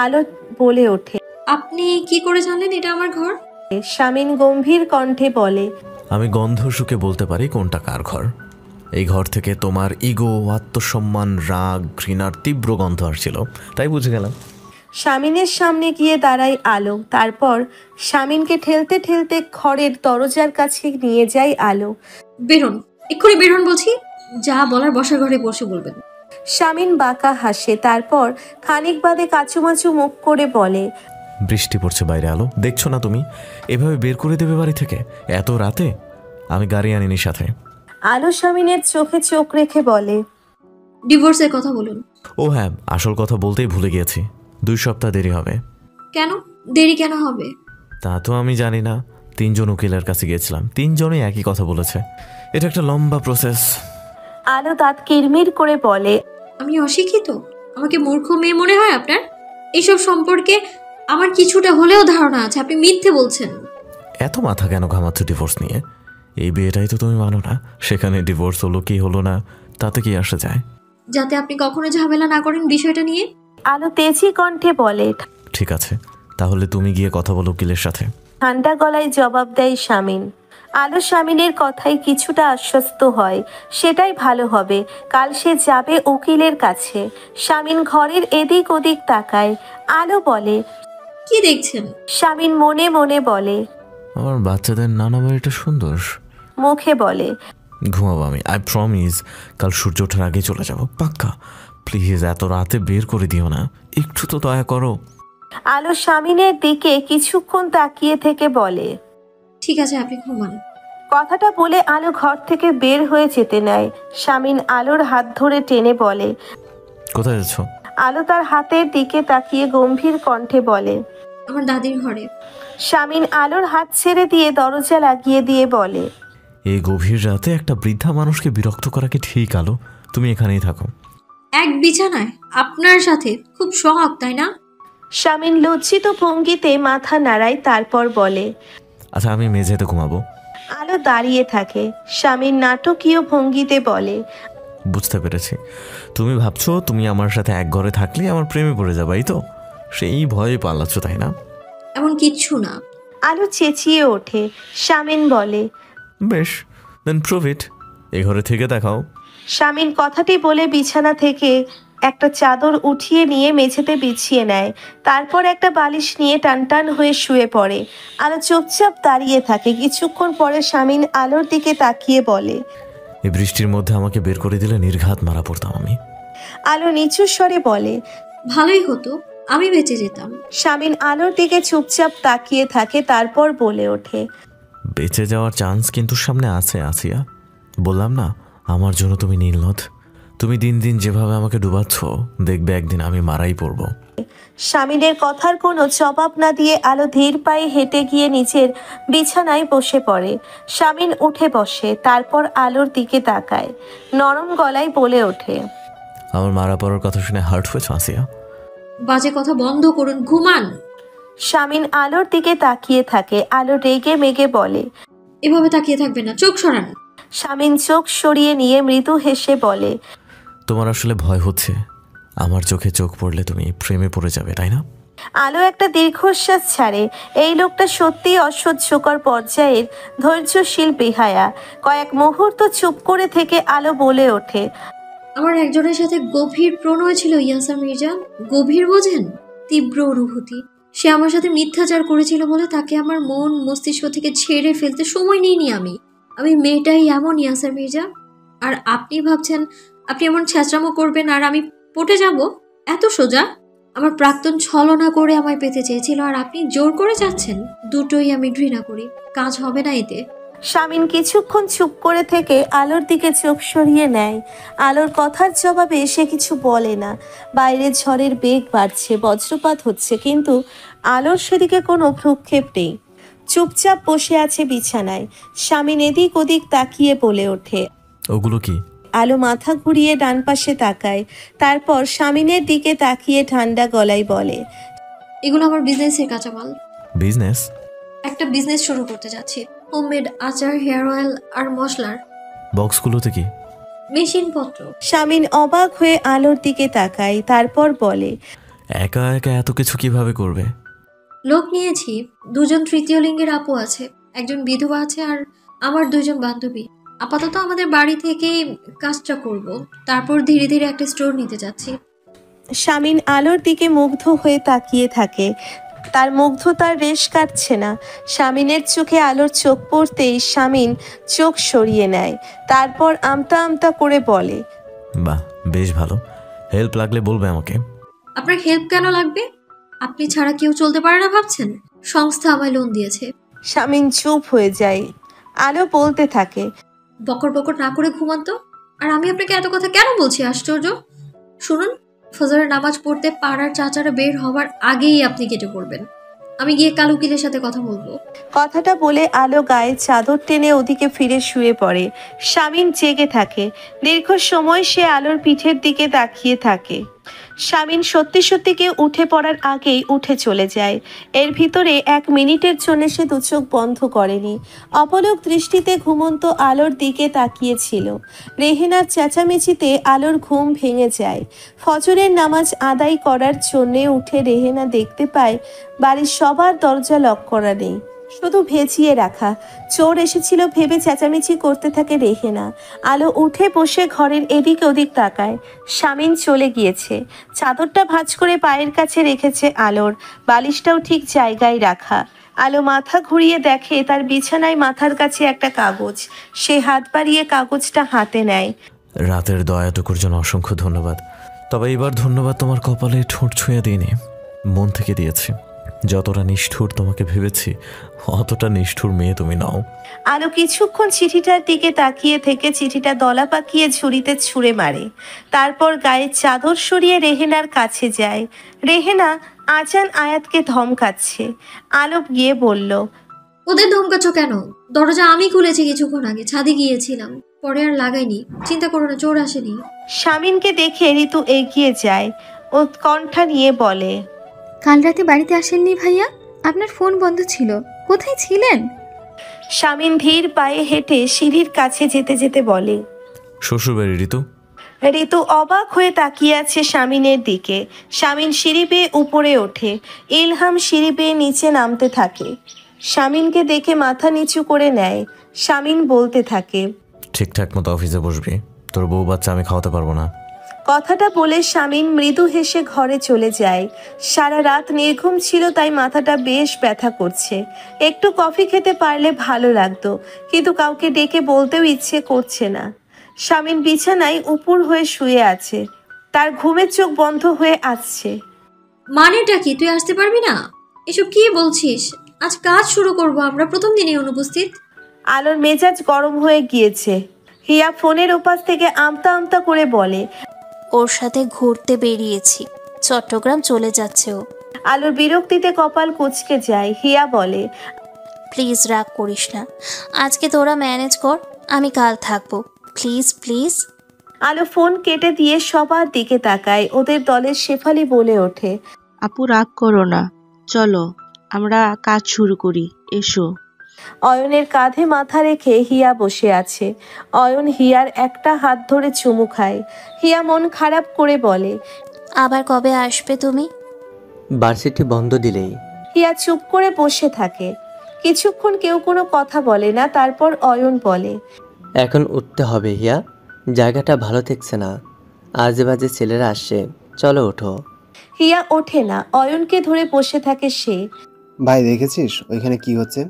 আলো বলে ওঠে, আপনি কি করে জানলেন এটা আমার ঘর? শামিন গম্ভীর কণ্ঠে বলে, আমি গন্ধ শুকে বলতে পারি কোনটা কার ঘর। এই ঘর থেকে তোমার ইগো, আত্মসম্মান, রাগ, ঘৃণার তীব্র গন্ধ আসছিল, তাই বুঝে গেলাম। শামিনের সামনে গিয়ে দাঁড়ায় আলো। তারপর শামিনকে ঠেলতে ঠেলতে ঘরের দরজার কাছে নিয়ে যায় আলো। বেরোন, এক্ষুনি বেরোন বলছি। যা বলার বসার ঘরে বসে বলবেন। শামিন বাঁকা হাসে। তারপর খানিক বাদে কাচুমাচু মুখ করে বলে, বৃষ্টি পড়ছে বাইরে আলো, দেখছো না তুমি? এভাবে বের করে দেবে বাড়ি থেকে এত রাতে? আমি গাড়ি আনিনি সাথে। আলো শামিনের চোখে চোখ রেখে বলে, ডিভোর্সের কথা বলুন। ও হ্যাঁ, আসল কথা বলতেই ভুলে গিয়েছি। 2 সপ্তাহ দেরি হবে। কেন দেরি কেন হবে? তা তো আমি জানি না। 3 জন উকিলের কাছে গিয়েছিলাম, 3 জনই একই কথা বলেছে। এটা একটা লম্বা প্রসেস। আলো দাঁত কিরমির করে বলে, আমি অশিক্ষিত? আমাকে মূর্খ মেয়ে মনে হয় আপনার? এইসব সম্পর্কে আমার কিছুটা হলেও ধারণা আছে, আপনি মিথ্যে বলছেন। এত মাথা কেন ঘামাচ্ছ ডিভোর্স নিয়ে? এই বিয়েটাই তো তুমি মানো না, সেখানে ডিভোর্স হলো কি হলো না তাতে কি আসে যায়? যাতে আপনি কখনো ঝামেলা না করেন বিষয়টা নিয়ে। আলো তেজি কণ্ঠে বলে। ঠিক আছে, তাহলে তুমি গিয়ে কথা বলো উকিলের সাথে। ঠান্ডা গলায় জবাব দেয় শামিন। আলো শামিনের কথায় কিছুটা আশ্বস্ত হয়, সেটাই ভালো হবে। কাল সে যাবে উকিলের কাছে। শামিন ঘরের এদিক ওদিক তাকায়। আলো বলে, কি দেখছেন? শামিন মনে মনে বলে, আমার বাচ্চাদের নানা বাড়িটা সুন্দর। মুখে বলে, ঘুমাবো আমি, আই প্রমিস। কাল সূর্য ওঠার আগে চলে যাব, পাক্কা। প্লিজ এত রাতে বের করে দিও না, একটু তো দয়া করো। আলো শামিনের দিকে কিছুক্ষণ তাকিয়ে থেকে বলে, ঠিক আছে, আপনি ঘুমান। কথাটা বলে আলো ঘর থেকে বের হয়ে যেতে নেয়। শামিন আলোর হাত ধরে টেনে বলে, কোথায় যাচ্ছ? আলো তার হাতের দিকে তাকিয়ে গম্ভীর কণ্ঠে বলে, আমার দাদির ঘরে। শামিন আলোর হাত ছেড়ে দিয়ে দরজা লাগিয়ে দিয়ে বলে, এই গভীর রাতে একটা বৃদ্ধা মানুষকে বিরক্ত করা কি ঠিক? আলো, তুমি এখানেই থাকো। এক বিছানায় আপনার সাথে? খুব শখ, তাই না? শামিন লজ্জিত ভঙ্গিতে মাথা নাড়ায়, তারপর বলে, আচ্ছা আমি মেঝেতে ঘুমাবো। আলো দাঁড়িয়ে থাকে। শামিন নাটকীয় ভঙ্গিতে বলে, বুঝতে পেরেছি, তুমি ভাবছো তুমি আমার সাথে এক ঘরে থাকলে আমার প্রেমে পড়ে যাবে, এই তো? সেই ভয়ে পালাচ্ছ, তাই না? এমন কিচ্ছু না। আলো চেঁচিয়ে ওঠে। শামিন বলে, বেশ, দেন প্রুভ ইট। এ ঘরে থেকে দেখাও। শামিন কথাটি বলে বিছানা থেকে একটা চাদর উঠিয়ে নিয়ে মেঝেতে বিছিয়ে নেয়। তারপর একটা বালিশ নিয়ে টানটান হয়ে শুয়ে পড়ে। আলো চুপচাপ দাঁড়িয়ে থাকে। কিছুক্ষণ পরে শামিন আলোর দিকে তাকিয়ে বলে, এই বৃষ্টির মধ্যে আমাকে বের করে দিলে নির্ঘাত মারা পড়তাম আমি। আলো নিচু স্বরে বলে, ভালোই হতো, আমি বেঁচে যেতাম। শামিন আলোর দিকে চুপচাপ তাকিয়ে থাকে, তারপর বলে ওঠে, বেঁচে যাওয়ার চান্স কিন্তু সামনে আছে আসিয়া। বললাম না, আমার জন্য তুমি নীলনদ। তুমি দিন দিন যেভাবে আমাকে ডুবাচ্ছ, দেখবে একদিন আমি মারাই পড়ব। শামিনের কথার কোনো জবাব না দিয়ে আলো ধীর পায়ে হেঁটে গিয়ে নিচের বিছানায় বসে পড়ে। শামিন উঠে বসে, তারপর আলোর দিকে তাকায়। নরম গলায় বলে ওঠে, আমার মারা পড়ার কথা শুনে হার্ট হয়েছে আসিয়া? বাজে কথা বন্ধ করুন, ঘুমান। শামিন আলোর দিকে তাকিয়ে থাকে। আলো রেগে মেগে বলে, এভাবে তাকিয়ে থাকবে না, চোখ সরান। শামিন চোখ সরিয়ে নিয়ে মৃদু হেসে বলে, তোমার আসলে ভয় হচ্ছে আমার চোখে চোখ পড়লে তুমি প্রেমে পড়ে যাবে, তাই না? আলো একটা দীর্ঘশ্বাস ছাড়ে। এই লোকটা সত্যিই অসহ্যকর পর্যায়ের ধৈর্যশীল বেহায়া। কয়েক মুহূর্ত চুপ করে থেকে আলো বলে ওঠে, আমার একজনের সাথে গভীর প্রণয় ছিল ইয়াসা মির্জা। গভীর বোঝেন? তীব্র অনুভূতি। সে আমার সাথে মিথ্যাচার করেছিল বলে তাকে আমার মন মস্তিষ্ক থেকে ছেড়ে ফেলতে সময় নিইনি আমি মেয়েটাই এমন ইয়াসা মির্জা। আর আপনি ভাবছেন আপনি এমন ছ্যাঁচড়ামো করবেন আর আমি পটে যাব? এত সোজা? আমার প্রাক্তন ছলনা করে আমায় পেতে চেয়েছিল, আর আপনি জোর করে যাচ্ছেন। দুটোই আমি ঘৃণা করি, কাজ হবে না এতে। শামিন কিছুক্ষণ চুপ করে থেকে আলোর দিকে চোখ সরিয়ে নেয়। আলোর কথার জবাবে সে কিছু বলে না। বাইরে ঝড়ের বেগ বাড়ছে, বজ্রপাত হচ্ছে, কিন্তু আলোর সেদিকে কোনো ভ্রুক্ষেপ নেই। চুপচাপ বসে আছে বিছানায়। শামিন এদিক ওদিক তাকিয়ে বলে ওঠে, ওগুলো কি? আলো মাথা ঘুরিয়ে ডান পাশে তাকায়, তারপর শামিনের দিকে তাকিয়ে ঠান্ডা গলায় বলে, এগুলো আমার বিজনেসের কাঁচামাল। বিজনেস? একটা বিজনেস শুরু করতে যাচ্ছি, হোমমেড আচার, হেয়ার অয়েল আর মশলার। বক্সগুলোতে কি? মেশিনপত্র। শামিন অবাক হয়ে আলোর দিকে তাকায়, তারপর বলে, একা একা এত কিছু কিভাবে করবে? লোক নিয়েছি, 2 জন তৃতীয় লিঙ্গের আপু আছে, একজন বিধবা আছে, আর আমার 2 জন বান্ধবী। আপাতত আমাদের বাড়ি থেকেই কাজটা করব, তারপর ধীরে ধীরে একটা স্টোর নিতে যাচ্ছি। শামিন আলোর দিকে মুগ্ধ হয়ে তাকিয়ে থাকে। তার মুগ্ধতার রেশ কাটছে না। শামিনের চোখে আলোর চোখ পড়তেই শামিন চোখ সরিয়ে নেয়, তারপর আমতা আমতা করে বলে, বাহ, বেশ ভালো। হেল্প লাগলে বলবে আমাকে। আপনার হেল্প কেন লাগবে? আপনি ছাড়া কেউ চলতে পারে না ভাবছেন? সংস্থা আমায় লোন দিয়েছে। শামিন চুপ হয়ে যায়। আলো বলতে থাকে, বকর বকর না করে ঘুমান তো। আর আমি আপনাকে এত কথা কেন বলছি? আশ্চর্য। শুনুন, ফজরের নামাজ পড়তে পাড়ার চাচারা বের হওয়ার আগেই আপনি কেটে পড়বেন। আমি গিয়ে কাল উকিলের সাথে কথা বলবো। কথাটা বলে আলো গায়ে চাদর টেনে ওদিকে ফিরে শুয়ে পড়ে। শামিন জেগে থাকে। দীর্ঘ সময় সে আলোর পিঠের দিকে তাকিয়ে থাকে। শামিন সত্যি সত্যি কেউ উঠে পড়ার আগেই উঠে চলে যায়। এর ভিতরে 1 মিনিটের জন্য সে দুচোখ বন্ধ করেনি। অপলক দৃষ্টিতে ঘুমন্ত আলোর দিকে তাকিয়েছিল। রেহেনার চেঁচামেচিতে আলোর ঘুম ভেঙে যায়। ফজরের নামাজ আদায় করার জন্যে উঠে রেহেনা দেখতে পায় বাড়ির সবার দরজা লক করা নেই, শুধু ভেজিয়ে রাখা। চোর এসেছিল ভেবে চেঁচামেচি করতে থাকে রেহেনা। আলো উঠে বসে ঘরের এদিক ওদিক তাকায়। শামিন চলে গিয়েছে। চাদরটা ভাঁজ করে পায়ের কাছে রেখেছে আলোর, বালিশটাও ঠিক জায়গায় রাখা। আলো মাথা ঘুরিয়ে দেখে তার বিছানায় মাথার কাছে একটা কাগজ। সে হাত বাড়িয়ে কাগজটা হাতে নেয়। রাতের দয়াটুকুর জন্য অসংখ্য ধন্যবাদ। তবে এবার ধন্যবাদ তোমার কপালে ঠোঁট ছুঁয়ে দিইনি, মন থেকে দিয়েছি। যতটা নিষ্ঠুর তোমাকে ভেবেছি অতটা নিষ্ঠুর মেয়ে তুমি নাও। আলো কিছুক্ষণ চিঠিটার দিকে তাকিয়ে থেকে চিঠিটা দলা পাকিয়ে ঝুড়িতে ছুঁড়ে মারে। তারপর গায়ে চাদর সরিয়ে রেহেনার কাছে যায়। রেহেনা আজান আয়াতকে ধমকাচ্ছে। আলো গিয়ে বলল, ওদের ধমকাচ্ছ কেন? দরজা আমি খুলেছি কিছুক্ষণ আগে, ছাদে গিয়েছিলাম, পরে আর লাগাইনি। চিন্তা করো না, চোর আসেনি। শামিনকে দেখে ঋতু এগিয়ে যায়। উৎকণ্ঠা নিয়ে বলে, কাল রাতে বাড়িতে আসেননি ভাইয়া? আপনার ফোন বন্ধ ছিল, কোথায় ছিলেন? শামিন ধীর পায়ে হেঁটে সিঁড়ির কাছে যেতে যেতে বলে, শ্বশুরবাড়ি। ঋতু ঋতু অবাক হয়ে তাকিয়ে আছে শামিনের দিকে। শামিন সিঁড়ি বেয়ে উপরে ওঠে। ইলহাম সিঁড়ি বেয়ে নিচে নামতে থাকে। শামিনকে দেখে মাথা নিচু করে নেয়। শামিন বলতে থাকে, ঠিকঠাক মতো অফিসে বসবি, তোর বউ বাচ্চা আমি খাওয়াতে পারবো না। কথাটা বলে শামিন মৃদু হেসে ঘরে চলে যায়। সারা রাত নির্ঘুম ছিল, তাই মাথাটা বেশ ব্যথা করছে। একটু কফি খেতে পারলে ভালো লাগতো, কিন্তু কাউকে ডেকে বলতেও ইচ্ছে করছে না। শামিন বিছানায় উপুর হয়ে শুয়ে আছে। তার ঘুমের চোখ বন্ধ হয়ে আসছে। মানেটা কি? তুই আসতে পারবি না? এসব কি বলছিস? আজ কাজ শুরু করব আমরা, প্রথম দিনই অনুপস্থিত। আলোর মেজাজ গরম হয়ে গিয়েছে। হিয়া ফোনের ওপাশ থেকে আমতা আমতা করে বলে, ওর সাথে ঘুরতে বেরিয়েছি, চট্টগ্রাম চলে যাচ্ছে ও। আলোর বিরক্তিতে কপাল কুঁচকে যায়। হিয়া বলে, প্লিজ রাগ করিস না, আজকে তোরা ম্যানেজ কর, আমি কাল থাকবো, প্লিজ প্লিজ। আলো ফোন কেটে দিয়ে সবার দিকে তাকায়। ওদের দলের শেফালি বলে ওঠে, আপু রাগ করো না, চলো আমরা কাজ শুরু করি, এসো। অয়নের কাঁধে মাথা রেখে হিয়া বসে আছে। অয়ন হিয়ার একটা হাত ধরে চুমু খায়। হিয়া মন খারাপ করে বলে, আবার কবে আসবে তুমি? ভার্সিটি বন্ধ দিলেই। হিয়া চুপ করে বসে থাকে। কিছুক্ষণ কেউ কোনো কথা বলে না। তারপর অয়ন বলে, এখন উঠতে হবে হিয়া, জায়গাটা ভালো থাকছে না, আজে বাজে ছেলেরা আসছে, চলো ওঠো। হিয়া ওঠে না। অয়নকে ধরে বসে থাকে সে। ভাই দেখেছিস ওইখানে কি হচ্ছে?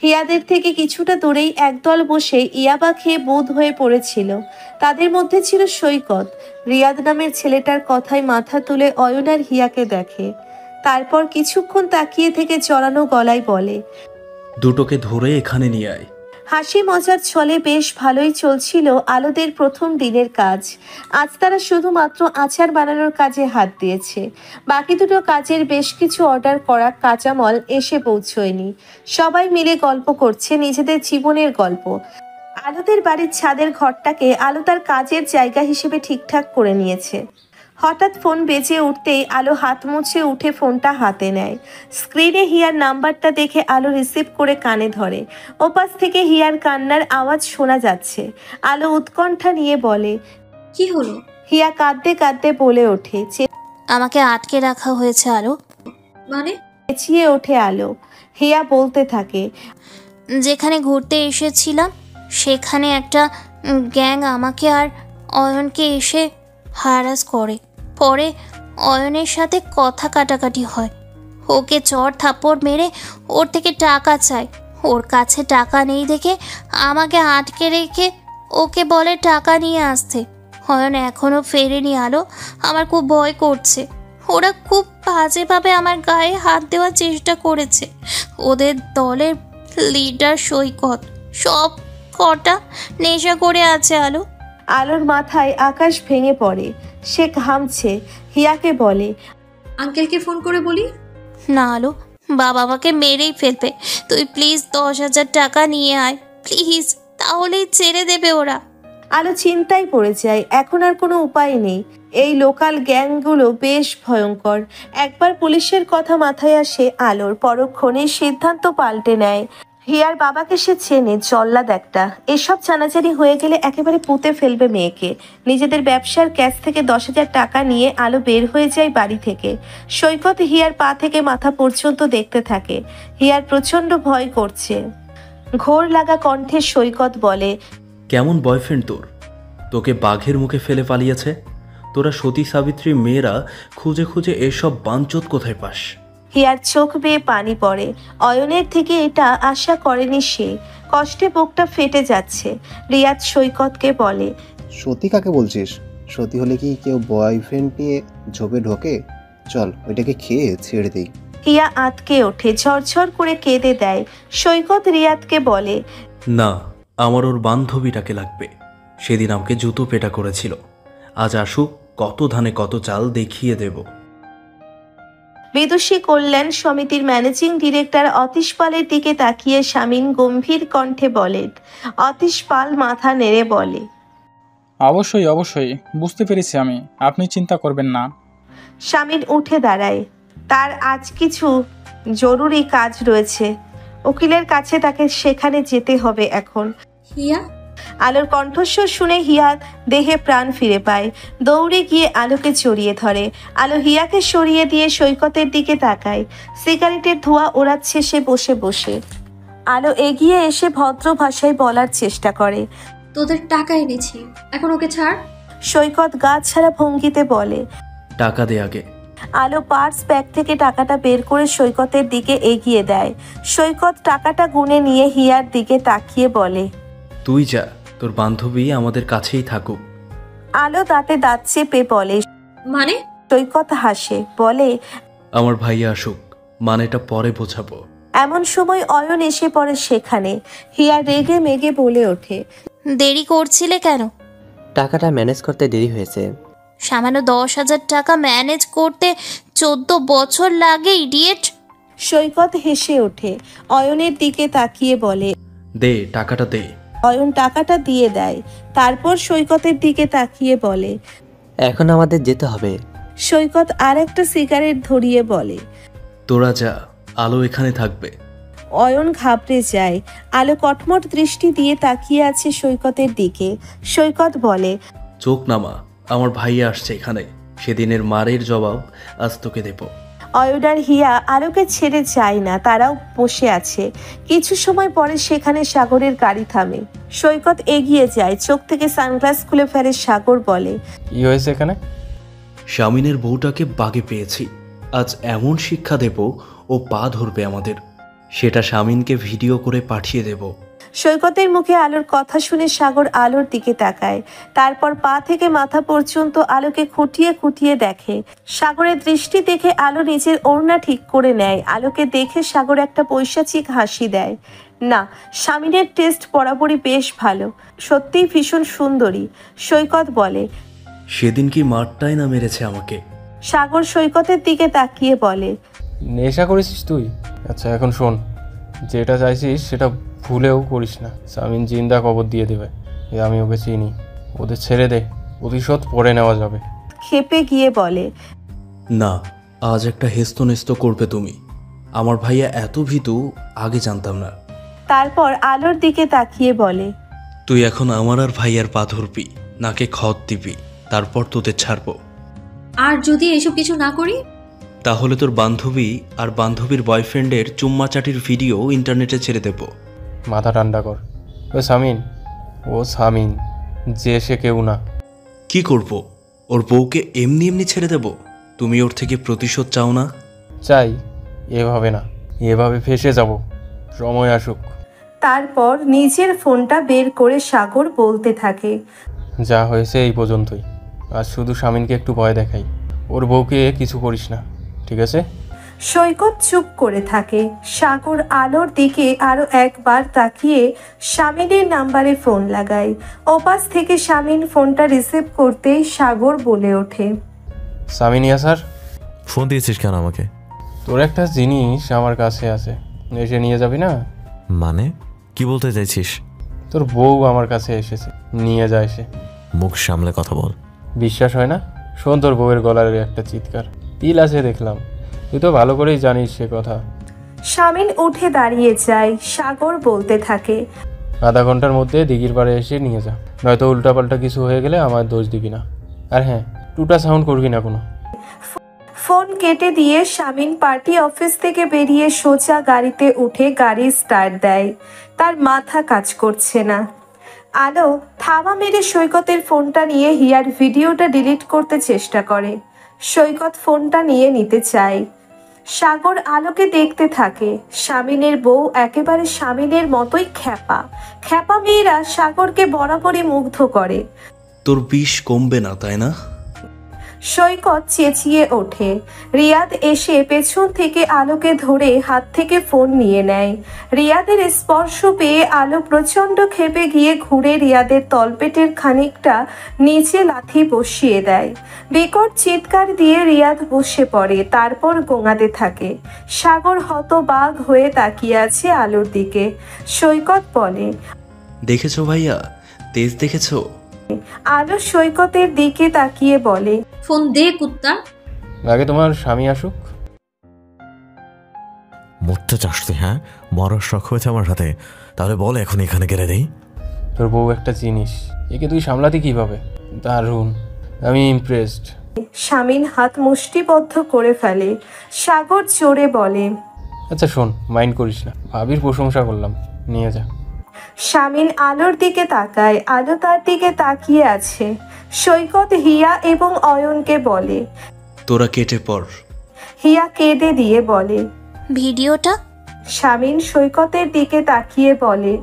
হিয়াদের থেকে কিছুটা দূরেই একদল বসে ইয়াবা খেয়ে বোধ হয়ে পড়েছিল। তাদের মধ্যে ছিল সৈকত। রিয়াদ নামের ছেলেটার কথায় মাথা তুলে অয়ন আর হিয়াকে দেখে। তারপর কিছুক্ষণ তাকিয়ে থেকে চড়ানো গলায় বলে, দুটোকে ধরে এখানে নিয়ে আয়। হাসি মজার ছলে বেশ ভালোই চলছিল আলোদের প্রথম দিনের কাজ। আজ তারা শুধুমাত্র আচার বানানোর কাজে হাত দিয়েছে। বাকি দুটো কাজের বেশ কিছু অর্ডার করা কাঁচামাল এসে পৌঁছয়নি। সবাই মিলে গল্প করছে নিজেদের জীবনের গল্প। আলোদের বাড়ির ছাদের ঘরটাকে আলো তার কাজের জায়গা হিসেবে ঠিকঠাক করে নিয়েছে। হঠাৎ ফোন বেজে উঠতেই আলো হাত মুছে উঠে ফোনটা হাতে নেয়। স্ক্রিনে হিয়ার নাম্বারটা দেখে আলো রিসিভ করে কানে ধরে। ওপাশ থেকে হিয়ার কান্নার আওয়াজ শোনা যাচ্ছে। আলো উৎকণ্ঠা নিয়ে বলে, কি হলো? হিয়া কাঁদতে কাঁদতে বলে ওঠে, আমাকে আটকে রাখা হয়েছে আলো। মানে? চেঁচিয়ে ওঠে আলো। হিয়া বলতে থাকে, যেখানে ঘুরতে এসেছিলাম সেখানে একটা গ্যাং আমাকে আর অয়নকে এসে হারাস করে। পরে অয়নের সাথে কথা কাটাকাটি হয়। ওকে চড় থাপ্পড় মেরে ওর থেকে টাকা চাই। ওর কাছে টাকা নেই দেখে আমাকে আটকে রেখে ওকে বলে টাকা নিয়ে আসতে। অয়ন এখনও ফেরেনি আলো, আমার খুব ভয় করছে। ওরা খুব বাজেভাবে আমার গায়ে হাত দেওয়ার চেষ্টা করেছে। ওদের দলের লিডার সৈকত সব কটা নেশা করে আছে আলো। আলোর মাথায় আকাশ ভেঙে পড়ে। সে ঘামছে। হিয়াকে বলে, আঙ্কেলকে ফোন করে বলি। না আলো, বাবা আমাকে মেরেই ফেলবে। তুই প্লিজ 10,000 টাকা নিয়ে আয় প্লিজ, তাহলেই ছেড়ে দেবে ওরা। আলো চিন্তায় পড়ে যায়। এখন আর কোনো উপায় নেই। এই লোকাল গ্যাংগুলো বেশ ভয়ঙ্কর। একবার পুলিশের কথা মাথায় আসে আলোর, পরক্ষণে সিদ্ধান্ত পাল্টে নেয়। হিয়ার বাবাকে সে চেনে, জল্লাদ একটা। এসব জানাজানি হয়ে গেলে একেবারে পুঁতে ফেলবে মেয়েকে। নিজেদের ব্যবসার ক্যাশ থেকে 10,000 টাকা নিয়ে আলো বের হয়ে যায় বাড়ি থেকে। সৈকত হিয়ার পা থেকে মাথা পর্যন্ত দেখতে থাকে। হিয়ার প্রচন্ড ভয় করছে। ঘোর লাগা কণ্ঠে সৈকত বলে, কেমন বয়ফ্রেন্ড তোর? তোকে বাঘের মুখে ফেলে পালিয়েছে? তোরা সতী সাবিত্রী মেয়েরা খুঁজে খুঁজে এসব বাঞ্চোত কোথায় পাস? হিয়ার চোখ বেয়ে পানি পড়ে। অয়নের থেকে এটা আশা করেনি সে। কষ্টে বুকটা ফেটে যাচ্ছে। রিয়াদ সৈকতকে বলে, সতী কাকে বলছিস? সতী হলে কি কেউ বয়ফ্রেন্ড নিয়ে ঝোপে ঢোকে? চল ওইটাকে খেয়ে ছেড়ে দেই। হিয়া আতকে ওঠে, ঝরঝর করে কেঁদে দেয়। সৈকত রিয়াদকে বলে, না, আমার ওর বান্ধবীটাকে লাগবে। সেদিন আমাকে জুতো পেটা করেছিল। আজ আসুক, কত ধানে কত চাল দেখিয়ে দেব। বিদুষী কল্যাণ সমিতির ম্যানেজিং ডিরেক্টর অতীশ পালের দিকে তাকিয়ে শামীন গম্ভীর কণ্ঠে বলেন। অতীশ পাল মাথা নেড়ে বলে, অবশ্যই অবশ্যই, বুঝতে পেরেছি আমি, আপনি চিন্তা করবেন না। শামীন উঠে দাঁড়ায়। তার আজ কিছু জরুরি কাজ রয়েছে। উকিলের কাছে তাকে সেখানে যেতে হবে এখন। হিয়া? আলোর কণ্ঠস্বর শুনে হিয়া দেহে প্রাণ ফিরে পায়। দৌড়ে গিয়ে আলোকে জড়িয়ে ধরে। আলো হিয়াকে সরিয়ে দিয়ে সৈকতের দিকে তাকায়। সিগারেটের ধোঁয়া ওড়াচ্ছে সে বসে বসে। আলো এগিয়ে এসে ভদ্র ভাষায় বলার চেষ্টা করে, তোদের টাকা এনেছি, এখন ওকে ছাড়। সৈকত গা ছাড়া ভঙ্গিতে বলে, টাকা দে আগে। আলো পার্স ব্যাগ থেকে টাকাটা বের করে সৈকতের দিকে এগিয়ে দেয়। সৈকত টাকাটা গুনে নিয়ে হিয়ার দিকে তাকিয়ে বলে, তুই যা, তোর বান্ধবী আমাদের কাছেই থাকুক। আলো দাঁতে দাঁত চেপে বলে, মানে? সৈকত হাসে বলে, আমার ভাইয়া আসুক, মানেটা পরে বোঝাবো। এমন সময় অয়ন এসে পড়ে সেখানে। হিয়া রেগে মেগে বলে ওঠে, দেরি করছিলে কেন? টাকাটা ম্যানেজ করতে দেরি হয়েছে। সামান্য 10,000 টাকা ম্যানেজ করতে 14 বছর লাগে, ইডিয়েট। সৈকত হেসে ওঠে। অয়নের দিকে তাকিয়ে বলে, দে টাকাটা দে। অয়ন টাকাটা দিয়ে দেয়। তারপর সৈকতের দিকে তাকিয়ে বলে, এখন আমাদের যেতে হবে। সৈকত আর একটা সিগারেট ধরিয়ে বলে, তোরা যা, আলো এখানে থাকবে। অয়ন ঘাবড়ে যায়। আলো কটমট দৃষ্টি দিয়ে তাকিয়ে আছে সৈকতের দিকে। সৈকত বলে, চোখ নামা, আমার ভাইয়া আসছে এখানে। সেদিনের মারের জবাব আজ তোকে দেব। অয়ন আর হিয়া আলোকে ছেড়ে যায় না। তারাও বসে আছে। কিছু সময় পরে সেখানে সাগরের গাড়ি থামে। সৈকত এগিয়ে যায়। চোখ থেকে সানগ্লাস খুলে ফেলে। সাগর বলে, কি হয়েছে এখানে? স্বামীনের বউটাকে বাগে পেয়েছি। আজ এমন শিক্ষা দেব, ও পা ধরবে আমাদের। সেটা স্বামীনকে ভিডিও করে পাঠিয়ে দেব। সৈকতের মুখে আলোর কথা শুনে সাগর আলোর দিকে তাকায়। তারপর পা থেকে মাথা পর্যন্ত আলোকে খুঁটিয়ে খুঁটিয়ে দেখে। সাগরের দৃষ্টি দেখে আলো নিজের ওড়না ঠিক করে নেয়। আলোকে দেখে সাগর একটা পৈশাচিক হাসি দেয়। না, স্বামীনের টেস্ট বরাবরই বেশ ভালো, সত্যিই ভীষণ সুন্দরী। সৈকত বলে, সেদিন কি মারটাই না মেরেছে আমাকে। সাগর সৈকতের দিকে তাকিয়ে বলে, নেশা করেছিস তুই? আচ্ছা এখন শোন, যেটা চাইছিস সেটা ভুলেও করিস না। সামিন জিন্দা কবর দিয়ে দেবে, আমি ওকে চিনি। ওদের ছেড়ে দে, প্রতিশোধ পরে নেওয়া যাবে। খেপে গিয়ে বলে, না, আজ একটা হেস্তনেস্ত করবে তুমি। আমার ভাইয়া এত ভীতু, আগে জানতাম না। তারপর আলোর দিকে তাকিয়ে বলে, তুই এখন আমার আর ভাইয়ার পা ধরবি, নাকে খত দিবি, তারপর তোদের ছাড়বো। আর যদি এসব কিছু না করি? তাহলে তোর বান্ধবী আর বান্ধবীর বয়ফ্রেন্ডের চুম্মাচাটির ভিডিও ইন্টারনেটে ছেড়ে দেব। মাথা ঠান্ডা কর। ও সামিন, ও সামিন, যে সে কেউ না। কি করব? ওর বউকে এমনি এমনি ছেড়ে দেব? তুমি ওর থেকে প্রতিশোধ চাও না? চাই, এভাবে না, এভাবে ফেসে যাব। সময় আসুক। তারপর নিজের ফোনটা বের করে সাগর বলতে থাকে, যা হয়েছে এই পর্যন্তই। আজ শুধু স্বামীনকে একটু ভয় দেখাই। ওর বউকে কিছু করিস না, ঠিক আছে? সৈকত চুপ করে থাকে। সাগর আলোর দিকে আরো একবার তাকিয়ে শামিনের নাম্বারে ফোন লাগায়। ওপাশ থেকে শামিন ফোনটা রিসিভ করতেই সাগর বলে ওঠে, সামিনিয়া স্যার, ফোন দিয়েছিস কেন আমাকে? তোর একটা জিনিস আমার কাছে আছে, এসে নিয়ে যাবি না? মানে কি বলতে চাইছিস? তোর বউ আমার কাছে এসেছে, নিয়ে যায় সে। মুখ সামলে কথা বল। বিশ্বাস হয় না? শোন তোর বউয়ের গলার একটা চিৎকার, তিল আছে দেখলাম, তুই তো ভালো করেই জানিস সে কথা। শামিন উঠে দাঁড়িয়ে যায়। সাগর বলতে থাকে, আধা ঘন্টার মধ্যে দিঘির পাড়ে এসে নিয়ে যা, নয়তো উল্টাপাল্টা কিছু হয়ে গেলে আমার দোষ দিবি না। আর হ্যাঁ, টুটা সাউন্ড করবি না কোনো। ফোন কেটে দিয়ে শামিন পার্টি অফিস থেকে বেরিয়ে সোজা গাড়িতে উঠে গাড়ি স্টার্ট দেয়। তার মাথা কাজ করছে না। আলো থামা মেরে সৈকতের ফোনটা নিয়ে হিয়ার ভিডিওটা ডিলিট করতে চেষ্টা করে। সৈকত ফোনটা নিয়ে নিতে চায়। সাগর আলোকে দেখতে থাকে। শামিনের বউ একেবারে শামিনের মতোই খ্যাপা। খ্যাপা মেয়েরা সাগরকে বরাবরই মুগ্ধ করে। তোর বিষ কমবে না তাই না? সৈকত চেঁচিয়ে ওঠে। রিয়াদ এসে পেছন থেকে আলোকে ধরে হাত থেকে ফোন নিয়ে নেয়। রিয়াদের স্পর্শ পেয়ে আলো প্রচণ্ড ক্ষেপে গিয়ে ঘুরে রিয়াদের তলপেটের খানিকটা নিচে লাথি বসিয়ে দেয়। বিকট চিৎকার দিয়ে রিয়াদ বসে পড়ে, তারপর গোঙাতে থাকে। সাগর হতবাক হয়ে তাকিয়ে আছে আলোর দিকে। সৈকত বলে, দেখেছো ভাইয়া, তেজ দেখেছো? আলো সৈকতের দিকে তাকিয়ে বলে, ফোন দে কুত্তা। আগে তোমার স্বামী আসুক। মরতে চাস তুই? হ্যাঁ, মরার শখ হয়েছে আমার হাতে, তাহলে বল এখন এখানে গেলে দেই। তোর বউ একটা জিনিস, একে তুই সামলাতে কিভাবে? দারুণ, আমি ইমপ্রেসড। শামিন হাত মুষ্টিবদ্ধ করে ফেলে। সাগর জোরে বলে, আচ্ছা শোন, মাইন্ড করিস না, ভাবির প্রশংসা করলাম, নিয়ে যা। শামিন আলোর দিকে তাকায়। আলো তার দিকে তাকিয়ে আছে। সৈকত হিয়া এবং অয়নকে বলে, তোরা কেটে পড়। হিয়া কেঁদে দিয়ে বলে, ভিডিওটা? শামিন সৈকতের দিকে তাকিয়ে বলে,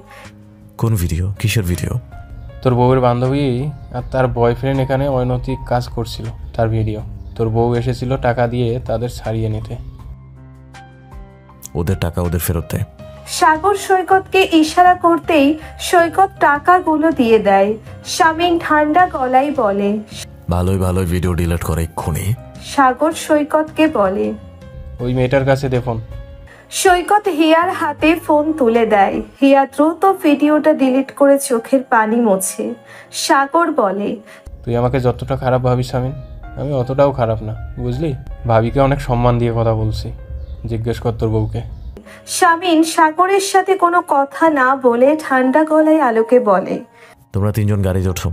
কোন ভিডিও? কিসের ভিডিও? তোর বউয়ের বান্ধবী আর তার বয়ফ্রেন্ড এখানে অনৈতিক কাজ করছিল, তার ভিডিও। তোর বউ এসেছিল টাকা দিয়ে তাদের ছাড়িয়ে নিতে। ওদের টাকা ওদের ফেরত দেয়। সাগর সৈকতকে ইশারা করতেই সৈকত টাকাগুলো দিয়ে দেয়। শামিন ঠান্ডা গলায় বলে, ভালোই ভিডিও ডিলিট করে এক্ষুনি। সাগর সৈকতকে বলে, ওই মেয়েটার কাছে দে ফোন। সৈকত হিয়ার হাতে ফোন তুলে দেয়। হিয়া দ্রুত ভিডিওটা ডিলিট করে চোখের পানি মোছে। সাগর বলে, তুই আমাকে যতটা খারাপ ভাবিস শামিন, আমি অতটাও খারাপ না, বুঝলি? ভাবিকে অনেক সম্মান দিয়ে কথা বলছি, জিজ্ঞেস কর তোর বউকে। শামিন সাগরের সাথে কোনো কথা না বলে ঠান্ডা গলায় আলোকে বলে, তোমরা তিনজন গাড়িতে ওঠো।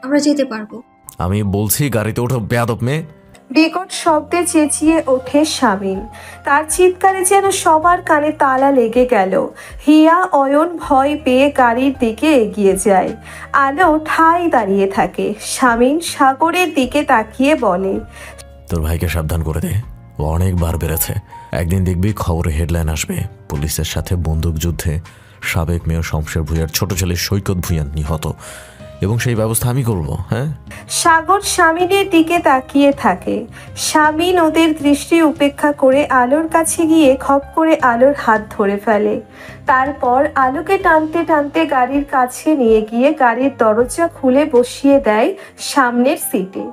আমরা যেতে পারবো। আমি বলছি গাড়িতে ওঠো, বেয়াদব মেয়ে। বিকট শব্দে চেঁচিয়ে ওঠে শামিন। তার চিৎকারে যেন সবার কানে তালা লেগে গেল। হিয়া অয়ন ভয় পেয়ে গাড়ির দিকে এগিয়ে যায়। আলো ঠাই দাঁড়িয়ে থাকে। শামিন সাগরের দিকে তাকিয়ে বলে, তোর ভাইকে সাবধান করে দে, ও অনেকবার বেড়েছে। একদিন দেখবি খবরে হেডলাইন আসবে, পুলিশের সাথে বন্দুক যুদ্ধে সাবেক মেয়র শমশের ভূঁইয়ার ছোট ছেলে সৈকত ভূঁইয়া নিহত, এবং সেই ব্যবস্থা আমি করব। হ্যাঁ? সাগর শামিনের দিকে তাকিয়ে থাকে। শামিন ওদের দৃষ্টি উপেক্ষা করে আলোর কাছে গিয়ে খপ করে আলোর হাত ধরে ফেলে। তারপর আলোকে টানতে টানতে গাড়ির কাছে নিয়ে গিয়ে গাড়ির দরজা খুলে বসিয়ে দেয় সামনের সিটে।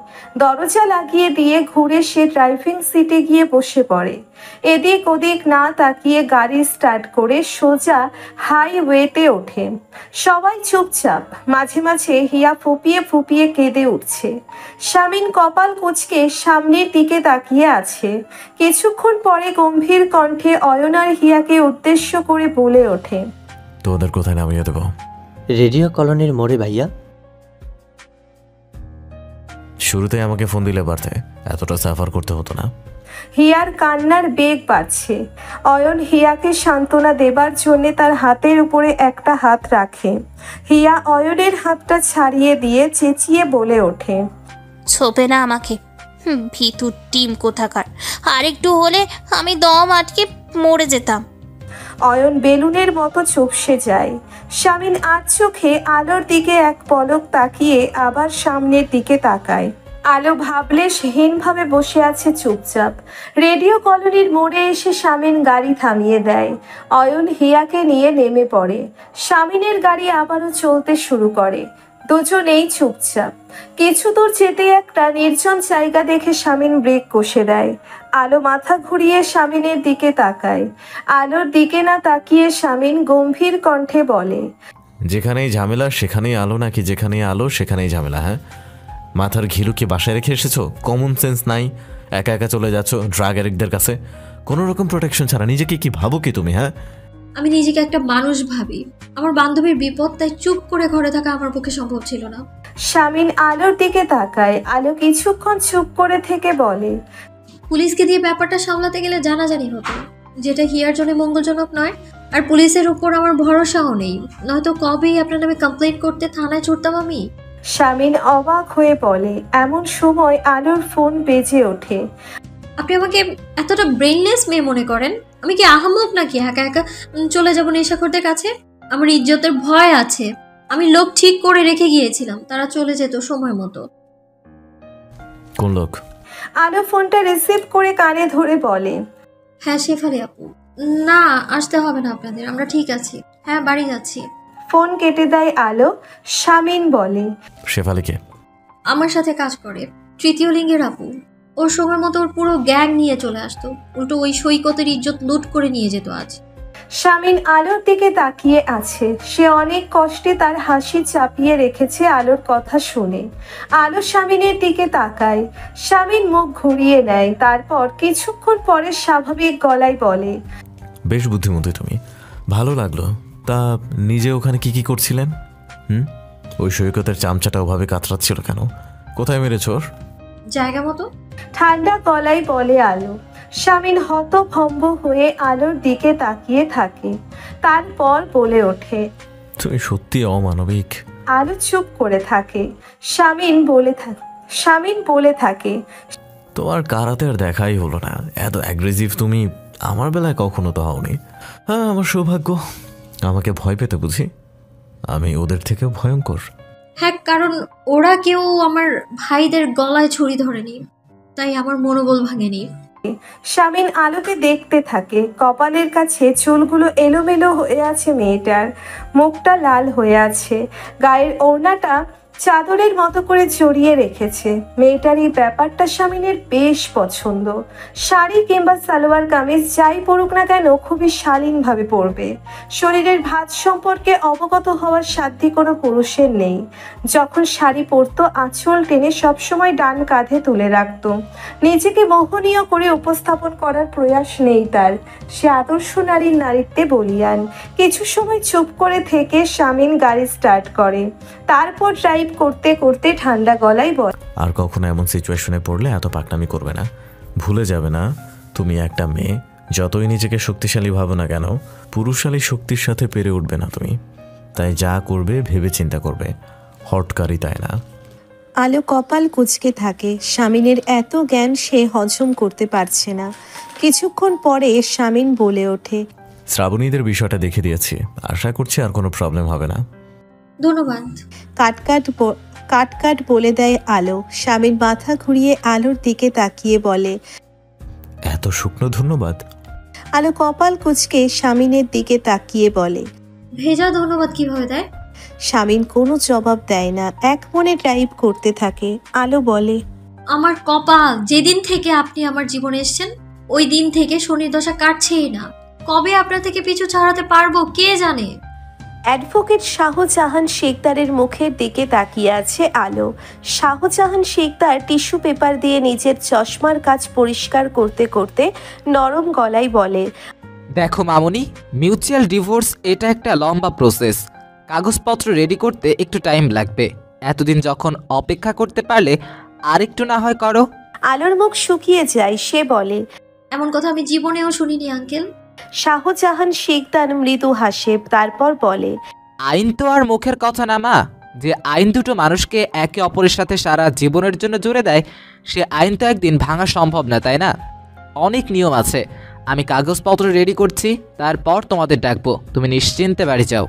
দরজা লাগিয়ে দিয়ে ঘুরে সে ড্রাইভিং সিটে গিয়ে বসে পড়ে। এদিক ওদিক না তাকিয়ে গাড়ি স্টার্ট করে সোজা হাইওয়েতে ওঠে। সবাই চুপচাপ। মাঝে মাঝে হিয়া ফুপিয়ে ফুপিয়ে কেঁদে উঠছে। শামিন কপাল কুঁচকে সামনের দিকে তাকিয়ে আছে। কিছুক্ষণ পরে গম্ভীর কণ্ঠে অয়ন আর হিয়াকে উদ্দেশ্য করে বলে ওঠে, তো ওদের কোথায় নামিয়ে দেবো? রেডিও কলোনির মোড়ে ভাইয়া। শুরুতে আমাকে ফোন দিলে পারতে, এতটা সাফার করতে হতো না। হিয়ার কান্নার বেগ বাড়ছে। অয়ন হিয়াকে সান্ত্বনা দেবার জন্য তার হাতের উপরে একটা হাত রাখে। হিয়া অয়নের হাতটা ছাড়িয়ে দিয়ে চেঁচিয়ে বলে ওঠে, ছোপে না আমাকে, ভিতুর টিম কোথাকার। আরেকটু হলে আমি দম আটকে মরে যেতাম। অয়ন বেলুনের মতো চুপসে যায়। শামিন আজ চোখে আলোর দিকে এক পলক তাকিয়ে আবার সামনের দিকে তাকায়। আলো ভাবলেশহীনভাবে বসে আছে চুপচাপ। রেডিও কলোনির মোড়ে এসে শামিন গাড়ি থামিয়ে দেয়। অয়ন হিয়াকে নিয়ে নেমে পড়ে। শামিনের গাড়ি আবারও চলতে শুরু করে। দুজনেই চুপচাপ। কিছু দূর যেতে একটা নির্জন জায়গা দেখে শামিন ব্রেক কষে দেয়। আলো মাথা ঘুরিয়ে শামিনের দিকে তাকায়। আলোর দিকে না তাকিয়ে শামিন গম্ভীর কণ্ঠে বলে, যেখানেই ঝামেলা সেখানেই আলো, নাকি যেখানেই আলো সেখানেই ঝামেলা? হ্যাঁ, মাথার ঘিলু কি বাসায় রেখে এসেছো? কমন সেন্স নাই? একা একা চলে যাচ্ছ ড্রাগ অ্যাডিক্টদের কাছে, কোনো রকম প্রোটেকশন ছাড়া। নিজেকে কি ভাবো কি তুমি? হ্যাঁ, আমি নিজেকে একটা মানুষ ভাবি। আমার বান্ধবীর বিপদ, তাই চুপ করে ঘরে থাকা আমার পক্ষে সম্ভব ছিল না। শামিন আলোর দিকে তাকায়। আলো কিছুক্ষণ চুপ করে থেকে বলে, পুলিশকে দিয়ে ব্যাপারটা সামলাতে গেলে জানাজানি হতো, যেটা হিয়ার জন্য মঙ্গলজনক নয়। আর পুলিশের উপর আমার ভরসাও নেই, নয়তো কবেই আপনার নামে কমপ্লেইন করতে থানায় ছুটতাম আমি। শামিন অবাক হয়ে বলে। এমন সময় আলোর ফোন বেজে ওঠে। আপনি আমাকে এতটা ব্রেইনলেস মেয়ে মনে করেন? আমি কি আহাম্মক নাকি একা একা চলে যাব নেশাখোরদের কাছে? আমার ইজ্জতের ভয় আছে। আমি লোক ঠিক করে রেখে গিয়েছিলাম, তারা চলে যেত সময় মতো। কোন লোক? আলো ফোনটা রিসিভ করে কানে ধরে বলে, হ্যাঁ শেফালি আপু। না, আসতে হবে না আপনাদের, আমরা ঠিক আছি। হ্যাঁ, বাড়ি যাচ্ছি। ফোন কেটে দেয় আলো। শামিন বলে, শেফালিকে? আমার সাথে কাজ করে, তৃতীয় লিঙ্গের আপু। ওর সময় মতো ওর পুরো গ্যাং নিয়ে চলে আসতো, উল্টো ওই সৈকতের ইজ্জত লুট করে নিয়ে যেত আজ। শামিন আলোর দিকে তাকিয়ে আছে। সে অনেক কষ্টে তার হাসি চাপিয়ে রেখেছে আলোর কথা শুনে। আলো শামিনের দিকে তাকায়। শামিন মুখ ঘুরিয়ে নেয়। তারপর কিছুক্ষণ পরে স্বাভাবিক গলায় বলে, বেশ বুদ্ধিমতী তুমি, ভালো লাগলো। তা নিজে ওখানে কি কি করছিলেন? ওই সৈকতের চামচাটা ওভাবে কাতরাচ্ছিল কেন? কোথায় মেরেছ ওর? জায়গা মতো। ঠান্ডা গলায় বলে আলো। শামিন হতভম্ব হয়ে আলোর দিকে তাকিয়ে থাকে। তারপর বলে ওঠে, তুমি সত্যি অমানবিক। আলো চুপ করে থাকে। শামিন বলে থাকে, তোমার কারাতে আর দেখাই হলো না। এত অ্যাগ্রেসিভ তুমি আমার বেলায় কখনো তো হওনি। হ্যাঁ, আমার সৌভাগ্য। আমাকে ভয় পেতে বুঝি? আমি ওদের থেকেও ভয়ঙ্কর। হ্যাঁ, কারণ ওরা কেউ আমার ভাইদের গলায় ছুরি ধরেনি, তাই আমার মনোবল ভাঙেনি। শামিন আলোকে দেখতে থাকে। কপালের কাছে চুলগুলো এলোমেলো হয়ে আছে মেয়েটার। মুখটা লাল হয়ে আছে। গায়ের ওড়নাটা চাদরের মতো করে জড়িয়ে রেখেছে। মেয়েটার এই ব্যাপারটা শামিনের বেশ পছন্দ। শাড়ি কিংবা সালোয়ার কামিজ যাই পরুক না কেন খুবই শালীনভাবে পরবে। শরীরের ভাঁজ সম্পর্কে অবগত হওয়ার সাধ্য কোনো পুরুষের নেই। যখন শাড়ি পরতো আঁচল টেনে সবসময় ডান কাঁধে তুলে রাখত। নিজেকে মোহনীয় করে উপস্থাপন করার প্রয়াস নেই তার। সে আদর্শ নারীর নারীত্বে বলিয়ান। কিছু সময় চুপ করে থেকে শামিন গাড়ি স্টার্ট করে। তারপর ড্রাইভ করতে করতে ঠান্ডা গলায় বলে, আর কখনো এমন সিচুয়েশনে পড়লে এত পাকনামি করবে না। ভুলে যাবে না তুমি একটা মেয়ে। যতই নিজেকে শক্তিশালী ভাবো না কেন, পুরুষালী শক্তির সাথে পেরে উঠবে না তুমি। তাই যা করবে ভেবে চিন্তা করবে, হটকারি তাই না। আলো কপাল কুঁচকে থাকে। শামিনের এত জ্ঞান সে হজম করতে পারছে না। কিছুক্ষণ পরে শামিন বলে ওঠে, শ্রাবণীদের বিষয়টা দেখে দিয়েছি, আশা করছি আর কোনো প্রবলেম হবে না। ধন্যবাদ। কাটকাট বলে দেয় আলো। শামিন মাথা ঘুরিয়ে আলোর দিকে তাকিয়ে বলে, এত শুকনো ধন্যবাদ? আলো কপাল কুঁচকে শামিনের দিকে তাকিয়ে বলে, ভেজা ধন্যবাদ কিভাবে দেয়? শামিন কোনো জবাব দেয় না। এক মনে টাইপ করতে থাকে। আলো বলে, আমার কপাল, যেদিন থেকে আপনি আমার জীবনে এসেছেন ওই দিন থেকে শনির দশা কাটছেই না। কবে আপনার থেকে পিছু ছাড়াতে পারবো কে জানে। অ্যাডভোকেট শাহজাহান শেখদারের মুখের দিকে তাকিয়ে আছে আলো। শাহজাহান শেখদার টিস্যু পেপার দিয়ে নিজের চশমার কাজ পরিষ্কার করতে করতে নরম গলায় বলে, দেখো মামুনি, মিউচুয়াল ডিভোর্স এটা একটা লম্বা প্রসেস। কাগজপত্র রেডি করতে একটু টাইম লাগবে। এতদিন যখন অপেক্ষা করতে পারলে আরেকটু না হয় করো। আলোর মুখ শুকিয়ে যায়। সে বলে, এমন কথা আমি জীবনেও শুনিনি আঙ্কেল। শাহজাহান শেখদার মৃদু হাসে। তারপর বলে, আইন তো আর মুখের কথা না মা। যে আইন দুটো মানুষকে একে অপরের সাথে সারা জীবনের জন্য জুড়ে দেয়, সে আইন তো একদিন ভাঙা সম্ভব না, তাই না? অনেক নিয়ম আছে। আমি কাগজপত্র রেডি করছি, তারপর তোমাদের ডাকবো। তুমি নিশ্চিন্তে বাড়ি যাও।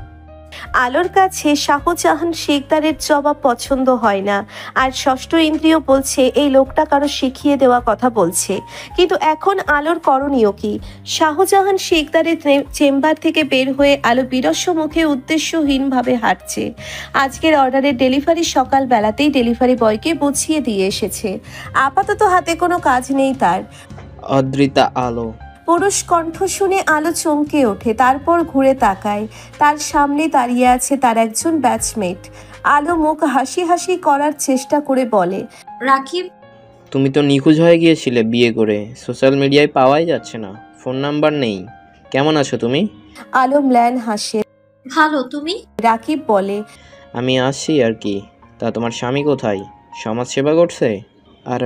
আলোর কাছে শাহজাহান শেখদারের জবাব পছন্দ হয় না, আর ষষ্ঠ ইন্দ্রিয় বলছে এই লোকটা কারো শিখিয়ে দেওয়া কথা বলছে। কিন্তু এখন আলোর করণীয় কি? শাহজাহান শেখদারের চেম্বার থেকে বের হয়ে আলো বিরস্ব মুখে উদ্দেশ্যহীনভাবে হাঁটছে। আজকের অর্ডারের ডেলিভারি সকাল বেলাতেই ডেলিভারি বয়কে বুঝিয়ে দিয়ে এসেছে। আপাতত হাতে কোনো কাজ নেই তার। অদ্রিতা আলো। পুরুষ কণ্ঠ শুনে আলো চমকে ওঠে, তারপর ঘুরে তাকায়। তার সামনে দাঁড়িয়ে আছে তার একজন ব্যাচমেট। আলো মুখ হাসি হাসি করার চেষ্টা করে বলে, রাকিব, তুমি তো নিখোঁজ হয়ে গিয়েছিলে বিয়ে করে, সোশ্যাল মিডিয়ায় পাওয়াই যাচ্ছে না, ফোন নাম্বার নেই, কেমন আছো তুমি? আলো ম্লান হাসে। ভালো, তুমি? রাকিব বলে, আমি আসছি আর কি। তা তোমার স্বামী কোথায়? সমাজ সেবা করছে? আর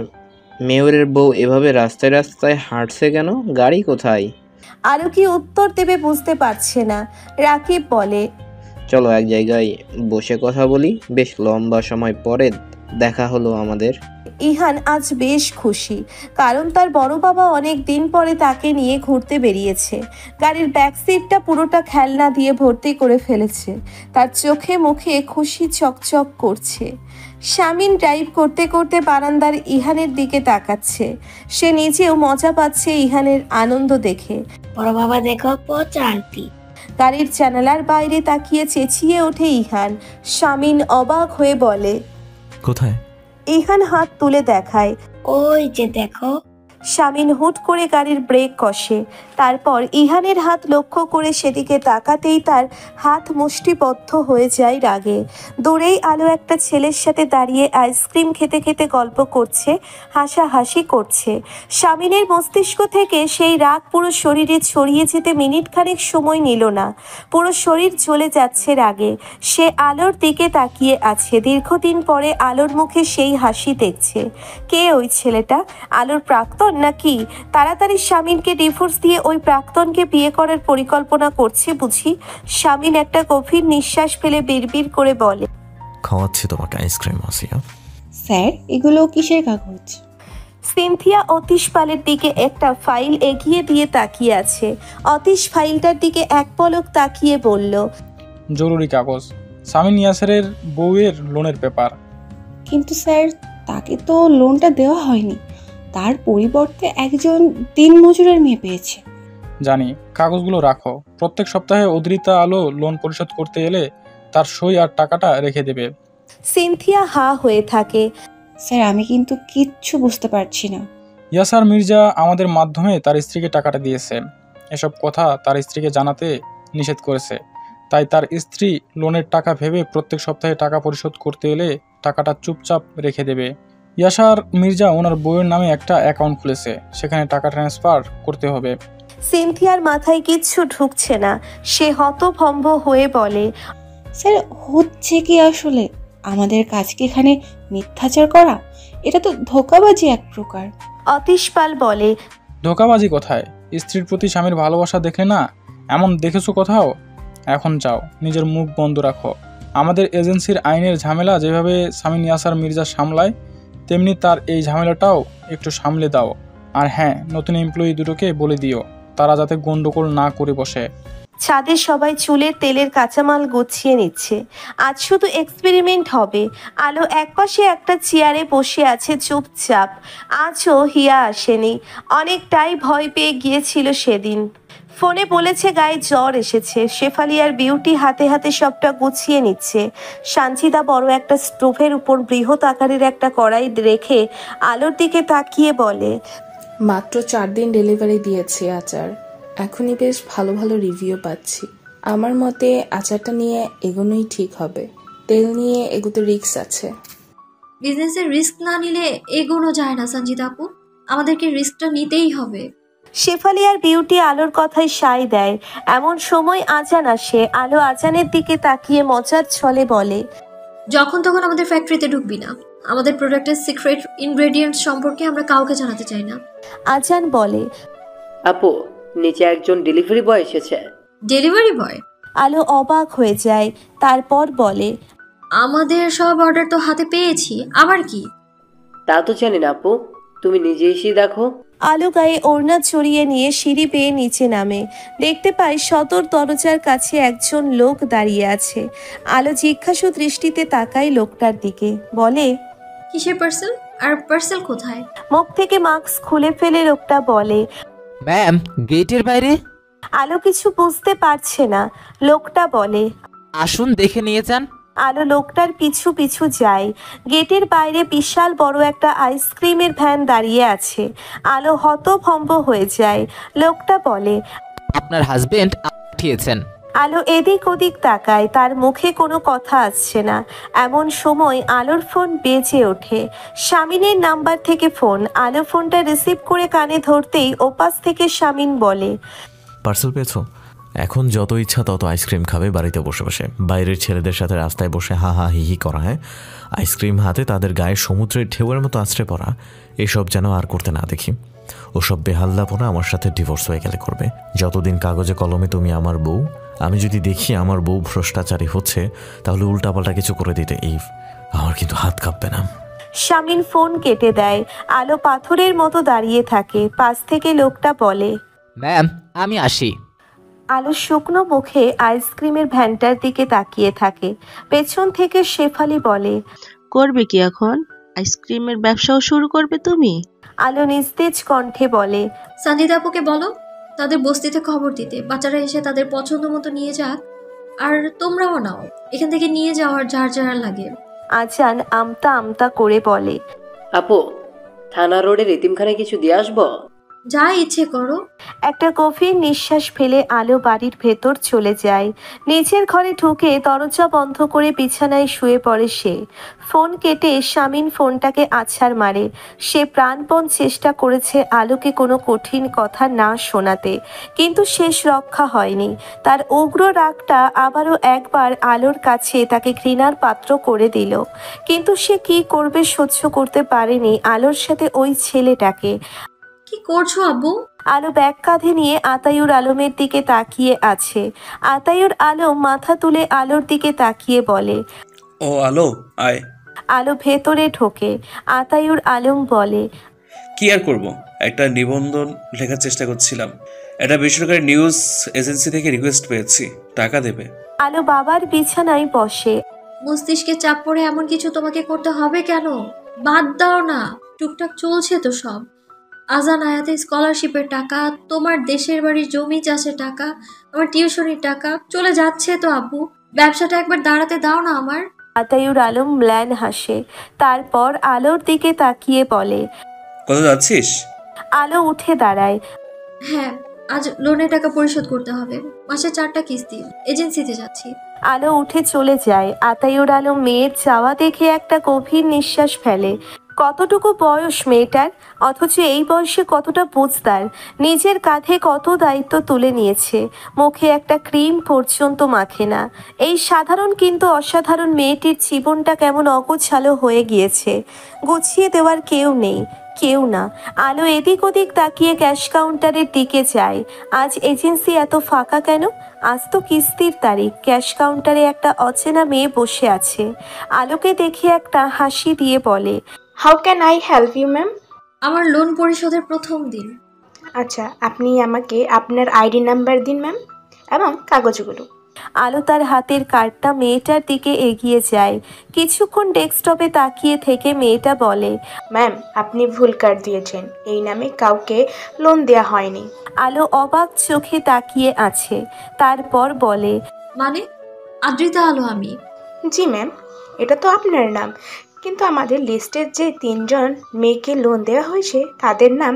মেয়রের বউ এভাবে রাস্তায় রাস্তায় হাঁটছে কেন? গাড়ি কোথায়? আলো কি উত্তর দেবে বুঝতে পারছে না। রাকিব বলে, চলো এক জায়গায় বসে কথা বলি, বেশ লম্বা সময় পরে দেখা হলো আমাদের। ইহান আজ বেশ খুশি, কারণ তার বড় বাবা অনেক দিন পরে তাকে নিয়ে ঘুরতে বেরিয়েছে। গাড়ির ব্যাক সিটটা পুরোটা খেলনা দিয়ে ভর্তি করে ফেলেছে। তার চোখে মুখে খুশি চকচক করছে। শামিন ড্রাইভ করতে করতে বারান্দার ইহানের দিকে তাকাচ্ছে। সে নিজেও মজা পাচ্ছে ইহানের আনন্দ দেখে। বড় বাবা দেখো পচান্তি। গাড়ির জানালার বাইরে তাকিয়ে চেঁচিয়ে ওঠে ইহান। শামিন অবাক হয়ে বলে, কোথায়? ইহান হাত তুলে দেখায়, ওই যে দেখো। শামিন হুট করে গাড়ির ব্রেক কষে। তারপর ইহানের হাত লক্ষ্য করে সেদিকে তাকাতেই তার হাত মুষ্টিবদ্ধ হয়ে যায় রাগে। দূরেই আলো একটা ছেলের সাথে দাঁড়িয়ে আইসক্রিম খেতে খেতে গল্প করছে, হাসাহাসি করছে। শামিনের মস্তিষ্ক থেকে সেই রাগ পুরো শরীরে ছড়িয়ে যেতে মিনিট খানেক সময় নিল না। পুরো শরীর চলে যাচ্ছে রাগে। সে আলোর দিকে তাকিয়ে আছে। দীর্ঘদিন পরে আলোর মুখে সেই হাসি দেখছে। কে ওই ছেলেটা? আলোর প্রাক্তন নাকি? তাড়াতাড়ি শামিনকে ডিভোর্স দিয়ে ওই প্রাক্তনকে বিয়ে করার পরিকল্পনা করছে বুঝি? শামিন একটা গভীর নিঃশ্বাস ফেলে বিড়বিড় করে বলে, খাওয়াচ্ছি তোমাকে আইসক্রিম আসিয়া। স্যার, এগুলো কিসের কাগজ? সিনথিয়া অতীশ পালের দিকে একটা ফাইল এগিয়ে দিয়ে তাকিয়ে আছে। অতীশ ফাইলটার দিকে এক পলক তাকিয়ে বলল, জরুরি কাগজ, শামিন ইয়াসেরের বউয়ের লোনের পেপার। কিন্তু স্যার, তাকে তো লোনটা দেওয়া হয়নি, তার পরিবর্তে একজন দিনমজুরের মেয়ে পেয়েছে। জানি, কাগজগুলো রাখো। প্রত্যেক সপ্তাহে অদ্রিতা আলো লোন পরিশোধ করতে এলে তার সই আর টাকাটা রেখে দেবে। সিনথিয়া হা হয়ে থাকে। স্যার, আমি কিন্তু কিচ্ছু বুঝতে পারছি না। ইয়াসার মির্জা আমাদের মাধ্যমে তার স্ত্রীকে টাকাটা দিয়েছে। এসব কথা তার স্ত্রীকে জানাতে নিষেধ করেছে। তাই তার স্ত্রী লোনের টাকা ভেবে প্রত্যেক সপ্তাহে টাকা পরিশোধ করতে এলে টাকাটা চুপচাপ রেখে দেবে। ইয়াসার মির্জা ওনার বউয়ের নামে একটা অ্যাকাউন্ট খুলেছে, সেখানে টাকা ট্রান্সফার করতে হবে। সিনথিয়ার মাথায় কিচ্ছু ঢুকছে না। সে হতভম্ব হয়ে বলে, স্যার, হচ্ছে কি আসলে? আমাদের কাজ কি এখানে মিথ্যাচার করা? এটা তো ধোঁকাবাজি এক প্রকার। অতীশ পাল বলে, ধোঁকাবাজি কোথায়? স্ত্রীর প্রতি স্বামীর ভালোবাসা দেখলে না এমন দেখেছো কোথাও? এখন যাও, নিজের মুখ বন্ধ রাখো। আমাদের এজেন্সির আইনের ঝামেলা যেভাবে শামিন ইয়াসার মির্জা সামলায়, তেমনি তার এই ঝামেলাটাও একটু সামলে দাও। আর হ্যাঁ, নতুন এমপ্লয়ি দুটোকে বলে দিও তারা যাতে গন্ডগোল না করে বসে। ছাদে সবাই চুলের তেলের কাঁচামাল গুছিয়ে নিচ্ছে। আজ শুধু এক্সপেরিমেন্ট হবে। আলো একপাশে একটা চেয়ারে বসে আছে চুপচাপ। আজও হিয়া আসেনি। অনেকটাই ভয় পেয়ে গিয়েছিল সেদিন। ফোনে বলেছে গায়ে জ্বর এসেছে। শেফালিয়ার বিউটি হাতে হাতে সবটা গুছিয়ে নিচ্ছে। সানজিদা বড় একটা স্টোভের উপর বৃহৎ আকারের একটা কড়াই রেখে আলোর দিকে তাকিয়ে বলে, মাত্র 4 দিন ডেলিভারি দিয়েছি আচার, এখনই বেশ ভালো ভালো রিভিউ পাচ্ছি। আমার মতে আচারটা নিয়ে এগোনোই ঠিক হবে। তেল নিয়ে এগোতে রিস্ক আছে। বিজনেসের রিস্ক না নিলে এগোনো যায় না সঞ্জিতা আপু, আমাদেরকে রিস্কটা নিতেই হবে। শেফালিয়ার বিউটি আলোর কথায় সায় দেয়। এমন সময় আজান আসে। আলো আজানের দিকে তাকিয়ে মজার ছলে বলে, যখন তখন আমাদের ফ্যাক্টরিতে ঢুকবি না। আমাদের প্রোডাক্টের সিক্রেট ইনগ্রেডিয়েন্টস সম্পর্কে আমরা কাউকে জানাতে চাই না। আজান বলে, আপু, নিচে একজন ডেলিভারি বয় এসেছে। Delivery boy? আলো অবাক হয়ে যায়। তারপর বলে, আমাদের সব অর্ডার তো হাতে পেয়েছি, আবার কি? তা তো জানি না আপু, তুমি নিজে এসে দেখো। আলো গায়ে ওড়না চড়িয়ে নিয়ে সিঁড়ি বেয়ে নিচে নামে। দেখতে পায় সদর দরজার কাছে একজন লোক দাঁড়িয়ে আছে। আলো জিজ্ঞাসু দৃষ্টিতে তাকায় লোকটার দিকে, বলে, কিসের পার্সেল? আর পার্সেল কোথায়? মুখ থেকে মাস্ক খুলে ফেলে লোকটা বলে, ম্যাম গেটের বাইরে। আলো কিছু বুঝতে পারছে না। লোকটা বলে, আসুন দেখে নিয়ে যান। আলো লোকটার পিছু পিছু যায়। গেটের বাইরে বিশাল বড় একটা আইসক্রিমের ভ্যান দাঁড়িয়ে আছে। আলো হতভম্ব হয়ে যায়। লোকটা বলে, আপনার হাজবেন্ড পাঠিয়েছেন। আলো এদিক ওদিক তাকায়, তার মুখে কোনো কথা আসছে না। এমন সময় আলোর ফোন বেজে ওঠে। শামিনের নাম্বার থেকে ফোন। আলো ফোনটা রিসিভ করে কানে ধরতেই ওপাশ থেকে শামিন বলে, পার্সেল পেয়েছো? এখন যত ইচ্ছা তত আইসক্রিম খাবে বাড়িতে বসে বসে। বাইরের ছেলেদের সাথে রাস্তায় বসে হা হা হি হি করা, হ্যাঁ, আইসক্রিম হাতে তাদের গায়ে সমুদ্রের ঢেউয়ের মতো আছড়ে পড়া, এসব যেন আর করতে না দেখি। ওসব বেহাল্লাপনা আমার সাথে ডিভোর্স হয়ে গেলে করবে। যতদিন কাগজে কলমে তুমি আমার বউ, আমি যদি দেখি আমার বউ ভ্রষ্টাচারী হচ্ছে তাহলে উল্টাপাল্টা কিছু করে দিতে ইভ, আমার কিন্তু হাত কাঁপবে না। শামিন ফোন কেটে দেয়। আলো পাথরের মতো দাঁড়িয়ে থাকে। পাশ থেকে লোকটা বলে, ম্যাম আমি আসি। আলো শুকনো মুখে আইসক্রিমের ভ্যানটার দিকে তাকিয়ে থাকে। পেছন থেকে শেফালি বলে, করবে কি এখন? আইসক্রিমের ব্যবসাও শুরু করবে তুমি? আলো নিস্তেজ কণ্ঠে বলে, সানজিদা আপুকে বলো তাদের বস্তিতে খবর দিতে, বাচ্চারা এসে তাদের পছন্দ মতো নিয়ে যাক। আর তোমরাও নাও, এখান থেকে নিয়ে যাওয়ার যার যারা লাগে। আজান আমতা আমতা করে বলে, আপু থানা রোডের এতিমখানায় কিছু দিয়ে আসবো? যা ইচ্ছে করো। একটা গভীর নিঃশ্বাস ফেলে আলো বাড়ির ভেতর চলে যায়। নিজের ঘরে ঢুকে দরজা বন্ধ করে বিছানায় শুয়ে পড়ে সে। ফোন কেটে শামিন ফোনটাকে আছাড় মারে। সে প্রাণপণ চেষ্টা করেছে আলোকে কোনো কঠিন কথা না শোনাতে, কিন্তু শেষ রক্ষা হয়নি। তার উগ্র রাগটা আবারও একবার আলোর কাছে তাকে ঘৃণার পাত্র করে দিল। কিন্তু সে কি করবে, সহ্য করতে পারেনি আলোর সাথে ওই ছেলেটাকে। কি করছো আব্বু? আলো ব্যাগ কাঁধে নিয়ে আতায়ুর আলমের দিকে তাকিয়ে আছে। আতায়ুর আলম মাথা তুলে আলোর দিকে তাকিয়ে বলে, ও আলো আয়। আলো ভেতরে ঢোকে। আতায়ুর আলম বলে, কি আর করব, একটা নিবন্ধন লেখার চেষ্টা করছিলাম। একটা বেসরকারি নিউজ এজেন্সি থেকে রিকোয়েস্ট পেয়েছি, টাকা দেবে। আলো বাবার বিছানায় বসে। মস্তিষ্কে চাপ পড়ে এমন কিছু তোমাকে করতে হবে কেন? বাদ দাও না, টুকটাক চলছে তো সব। আজান আয়াতে স্কলারশিপের টাকা, তোমার দেশের বাড়ির জমি চাষের টাকা, আমার টিউশনির টাকা চলে যাচ্ছে তো আব্বু। ব্যবসাটা একবার দাঁড়াতে দাও না আমার। আতায়ুর আলম ম্লান হাসে। তারপর আলোর দিকে তাকিয়ে বলে, কত যাচ্ছিস? আলো উঠে দাঁড়ায়। হ্যাঁ, আজ লোনের টাকা পরিশোধ করতে হবে, মাসে 4টা কিস্তি। এজেন্সিতে যাচ্ছি। আলো উঠে চলে যায়। আতায়ুর আলম মেয়ের যাওয়া দেখে একটা গভীর নিঃশ্বাস ফেলে। কতটুকু বয়স মেয়েটার, অথচ এই বয়সে কতটা বুঝদার। নিজের কাঁধে কত দায়িত্ব তুলে নিয়েছে, মুখে একটা ক্রিম পর্যন্ত মাখে না। এই সাধারণ কিন্তু অসাধারণ মেয়েটির জীবনটা কেমন অগোছালো হয়ে গিয়েছে। গুছিয়ে দেওয়ার কেউ নেই, কেউ না। আলো এদিক ওদিক তাকিয়ে ক্যাশ কাউন্টারের দিকে যায়। আজ এজেন্সি এত ফাঁকা কেন? আজ তো কিস্তির তারিখ। ক্যাশ কাউন্টারে একটা অচেনা মেয়ে বসে আছে। আলোকে দেখে একটা হাসি দিয়ে বলে, how can I help you ma'am? আমার লোন পরিশোধের প্রথম দিন। আচ্ছা, আপনি আমাকে আপনার আইডি নাম্বার দিন ম্যাম, এবং কাগজগুলো। আলো তার হাতের কার্ডটা মেয়েটার দিকে এগিয়ে যায়। কিছুক্ষণ ডেস্কটপে তাকিয়ে থেকে মেয়েটা বলে, ম্যাম আপনি ভুল কার্ড দিয়েছেন, এই নামে কাউকে লোন দেওয়া হয়নি। আলো অবাক চোখে তাকিয়ে আছে। তারপর বলে, মানে? আদ্রিতা আলো আমি। জি ম্যাম, এটা তো আপনার নাম, কিন্তু আমাদের লিস্টের যে 3জন মেয়েকে লোন দেওয়া হয়েছে তাদের নাম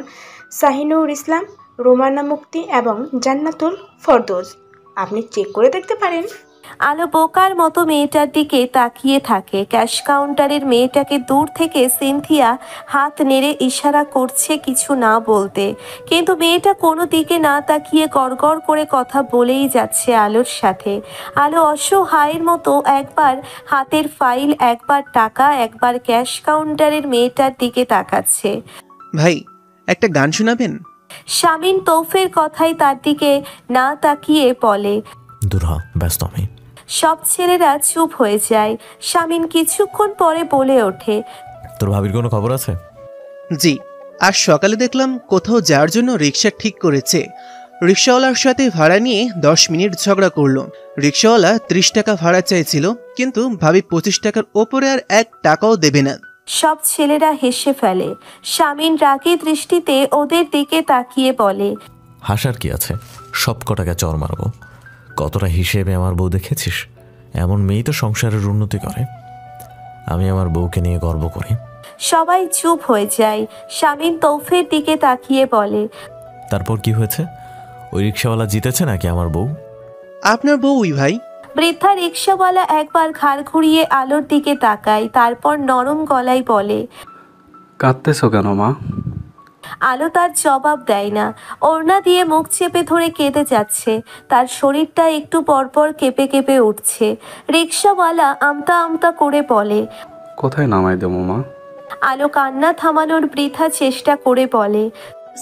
শাহিনুর ইসলাম, রোমানা মুক্তি এবং জান্নাতুল ফরদৌস। আপনি চেক করে দেখতে পারেন। আলো বোকার মতো মেয়েটার দিকে তাকিয়ে থাকে। ক্যাশ কাউন্টারের মেয়েটাকে দূর থেকে সিনথিয়া হাত নেড়ে ইশারা করছে কিছু না বলতে, কিন্তু মেয়েটা কোনো দিকে না তাকিয়ে গড়গড় করে কথা বলেই যাচ্ছে আলোর সাথে। আলো অসহায়ের মতো একবার হাতের ফাইল, একবার টাকা, একবার ক্যাশ কাউন্টারের মেয়েটার দিকে তাকাচ্ছে। ভাই একটা গান শোনাবেন? শামিন তৌফের কথাই তার দিকে না তাকিয়ে বলে, দূর হ, ব্যস্ত আমি। সব ছেলেরা চুপ হয়ে যায়। শামিন কিছুক্ষণ পরে বলে ওঠে, তোর ভাবির কোনো খবর আছে? জি, আজ সকালে দেখলাম কোথাও যাওয়ার জন্য রিক্সা ঠিক করেছে। রিক্সাওয়ালার সাথে ভাড়া নিয়ে 10 মিনিট ঝগড়া করলো। রিক্সাওয়ালা 30 টাকা ভাড়া চাইছিল, কিন্তু ভাবি 25 টাকার ওপরে আর 1 টাকাও দেবে না। সব ছেলেরা হেসে ফেলে। শামিন রাগী দৃষ্টিতে ওদের দিকে তাকিয়ে বলে, হাসার কি আছে, সব কটাকে চর মারবো। কতটা হিসেবে আমার বউ দেখেছিস? এমন মেয়েই তো সংসারের উন্নতি করে। আমি আমার বউকে নিয়ে গর্ব করি। সবাই চুপ হয়ে যায়। শামিন তৌফের দিকে তাকিয়ে বলে, তারপর কি হয়েছে? ওই রিক্সাওয়ালা জিতেছে নাকি আমার বউ? আপনার বউই ভাই। বৃদ্ধা রিক্সাওয়ালা একবার ঘাড় ঘুরিয়ে আলোর দিকে তাকায়, তারপর নরম গলায় বলে, কাঁদতেছো কেন মা? আলো তার জবাব দেয় না। ওড়না দিয়ে মুখ চেপে ধরে কেঁদে যাচ্ছে। তার শরীরটা একটু পরপর কেঁপে কেঁপে উঠছে। রিক্সাওয়ালা আমতা আমতা করে বলে, কোথায় নামাই দেবো মা? আলো কান্না থামানোর বৃথা চেষ্টা করে বলে,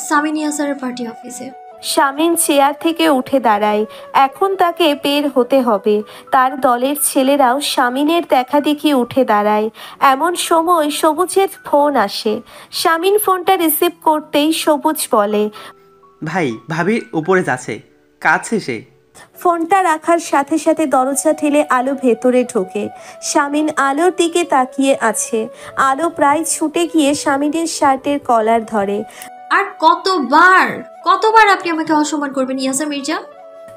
সামিন ইয়াসারের পার্টি অফিসে। শামিন চেয়ার থেকে উঠে দাঁড়ায়। এখন তাকে বের হতে হবে। তার দলের ছেলেরাও শামিনের দেখা দেখি উঠে দাঁড়ায়। এমন সময় সবুজের ফোন আসে। শামিন ফোনটা রিসিভ করতেই সবুজ বলে, ভাই ভাবি উপরে যাচ্ছে, কাজ শেষে। ফোনটা রাখার সাথে সাথে দরজা ঠেলে আলো ভেতরে ঢোকে। শামিন আলোর দিকে তাকিয়ে আছে। আলো প্রায় ছুটে গিয়ে শামিনের শার্টের কলার ধরে। আর কতবার আপনি আমাকে অসম্মান করবেন ইয়াসার মির্জা?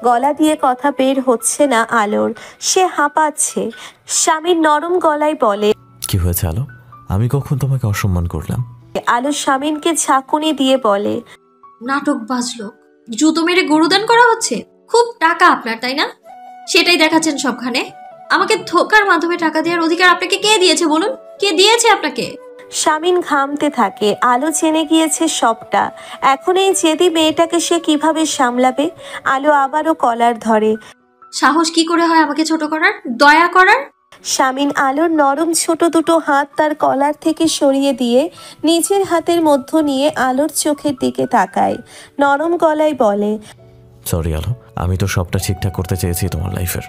গলা দিয়ে কথা বের হচ্ছে না আলোর। সে হাঁপাচ্ছে। শামিন নরম গলায় বলে, কি হয়েছে আলো? আমি কখন তোমাকে অসম্মান করলাম? আলো শামিনকে ঝাঁকুনি দিয়ে বলে, নাটক বাজলো, জুতো মেরে গরুদান করা হচ্ছে। খুব টাকা আপনার, তাই না? সেটাই দেখাচ্ছেন সবখানে। আমাকে ধোকার মাধ্যমে টাকা দেওয়ার অধিকার আপনাকে কে দিয়েছে বলুন? কে দিয়েছে আপনাকে? শামিন ঘামতে থাকে। আলো জেনে গিয়েছে সবটা। এখন এই জেদি মেয়েটাকে সে কিভাবে সামলাবে? আলো আবারও কলার ধরে। সাহস কি করে হয় আমাকে ছোট করার, দয়া করার? শামিন আলোর নরম ছোট দুটো হাত তার কলার থেকে সরিয়ে দিয়ে নিজের হাতের মধ্য নিয়ে আলোর চোখের দিকে তাকায়। নরম গলায় বলে, সরি আলো, আমি তো সবটা ঠিকঠাক করতে চেয়েছি তোমার লাইফের।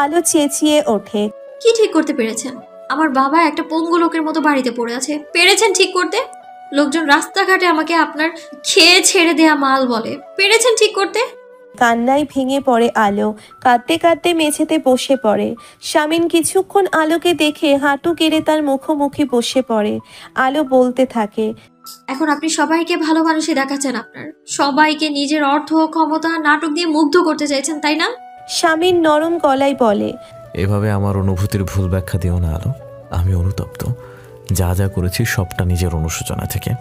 আলো চেঁচিয়ে ওঠে, কি ঠিক করতে পেরেছেন? আমার বাবা একটা পঙ্গু লোকের মতো বাড়িতে পড়ে আছে, পেরেছেন ঠিক করতে? লোকজন রাস্তাঘাটে আমাকে আপনার খেয়ে ছেড়ে দেয়া মাল বলে, পেরেছেন ঠিক করতে? কান্নায় ভেঙে পড়ে আলো। কাঁদতে কাঁদতে মেঝেতে বসে পড়ে। শামিন কিছুক্ষণ আলোকে দেখে হাঁটু গেড়ে তার মুখোমুখি বসে পড়ে। আলো বলতে থাকে, এখন আপনি সবাইকে ভালো মানুষই দেখাচ্ছেন, আপনার সবাইকে নিজের অর্থ ক্ষমতা নাটক দিয়ে মুগ্ধ করতে চাইছেন, তাই না? শামিন নরম গলায় বলে, এভাবে আমার অনুভূতির ভুল ব্যাখ্যা দিও না আলো। আমি অনুতপ্ত। যা যা করেছি সবটা নিজের অনুশোচনা থেকে।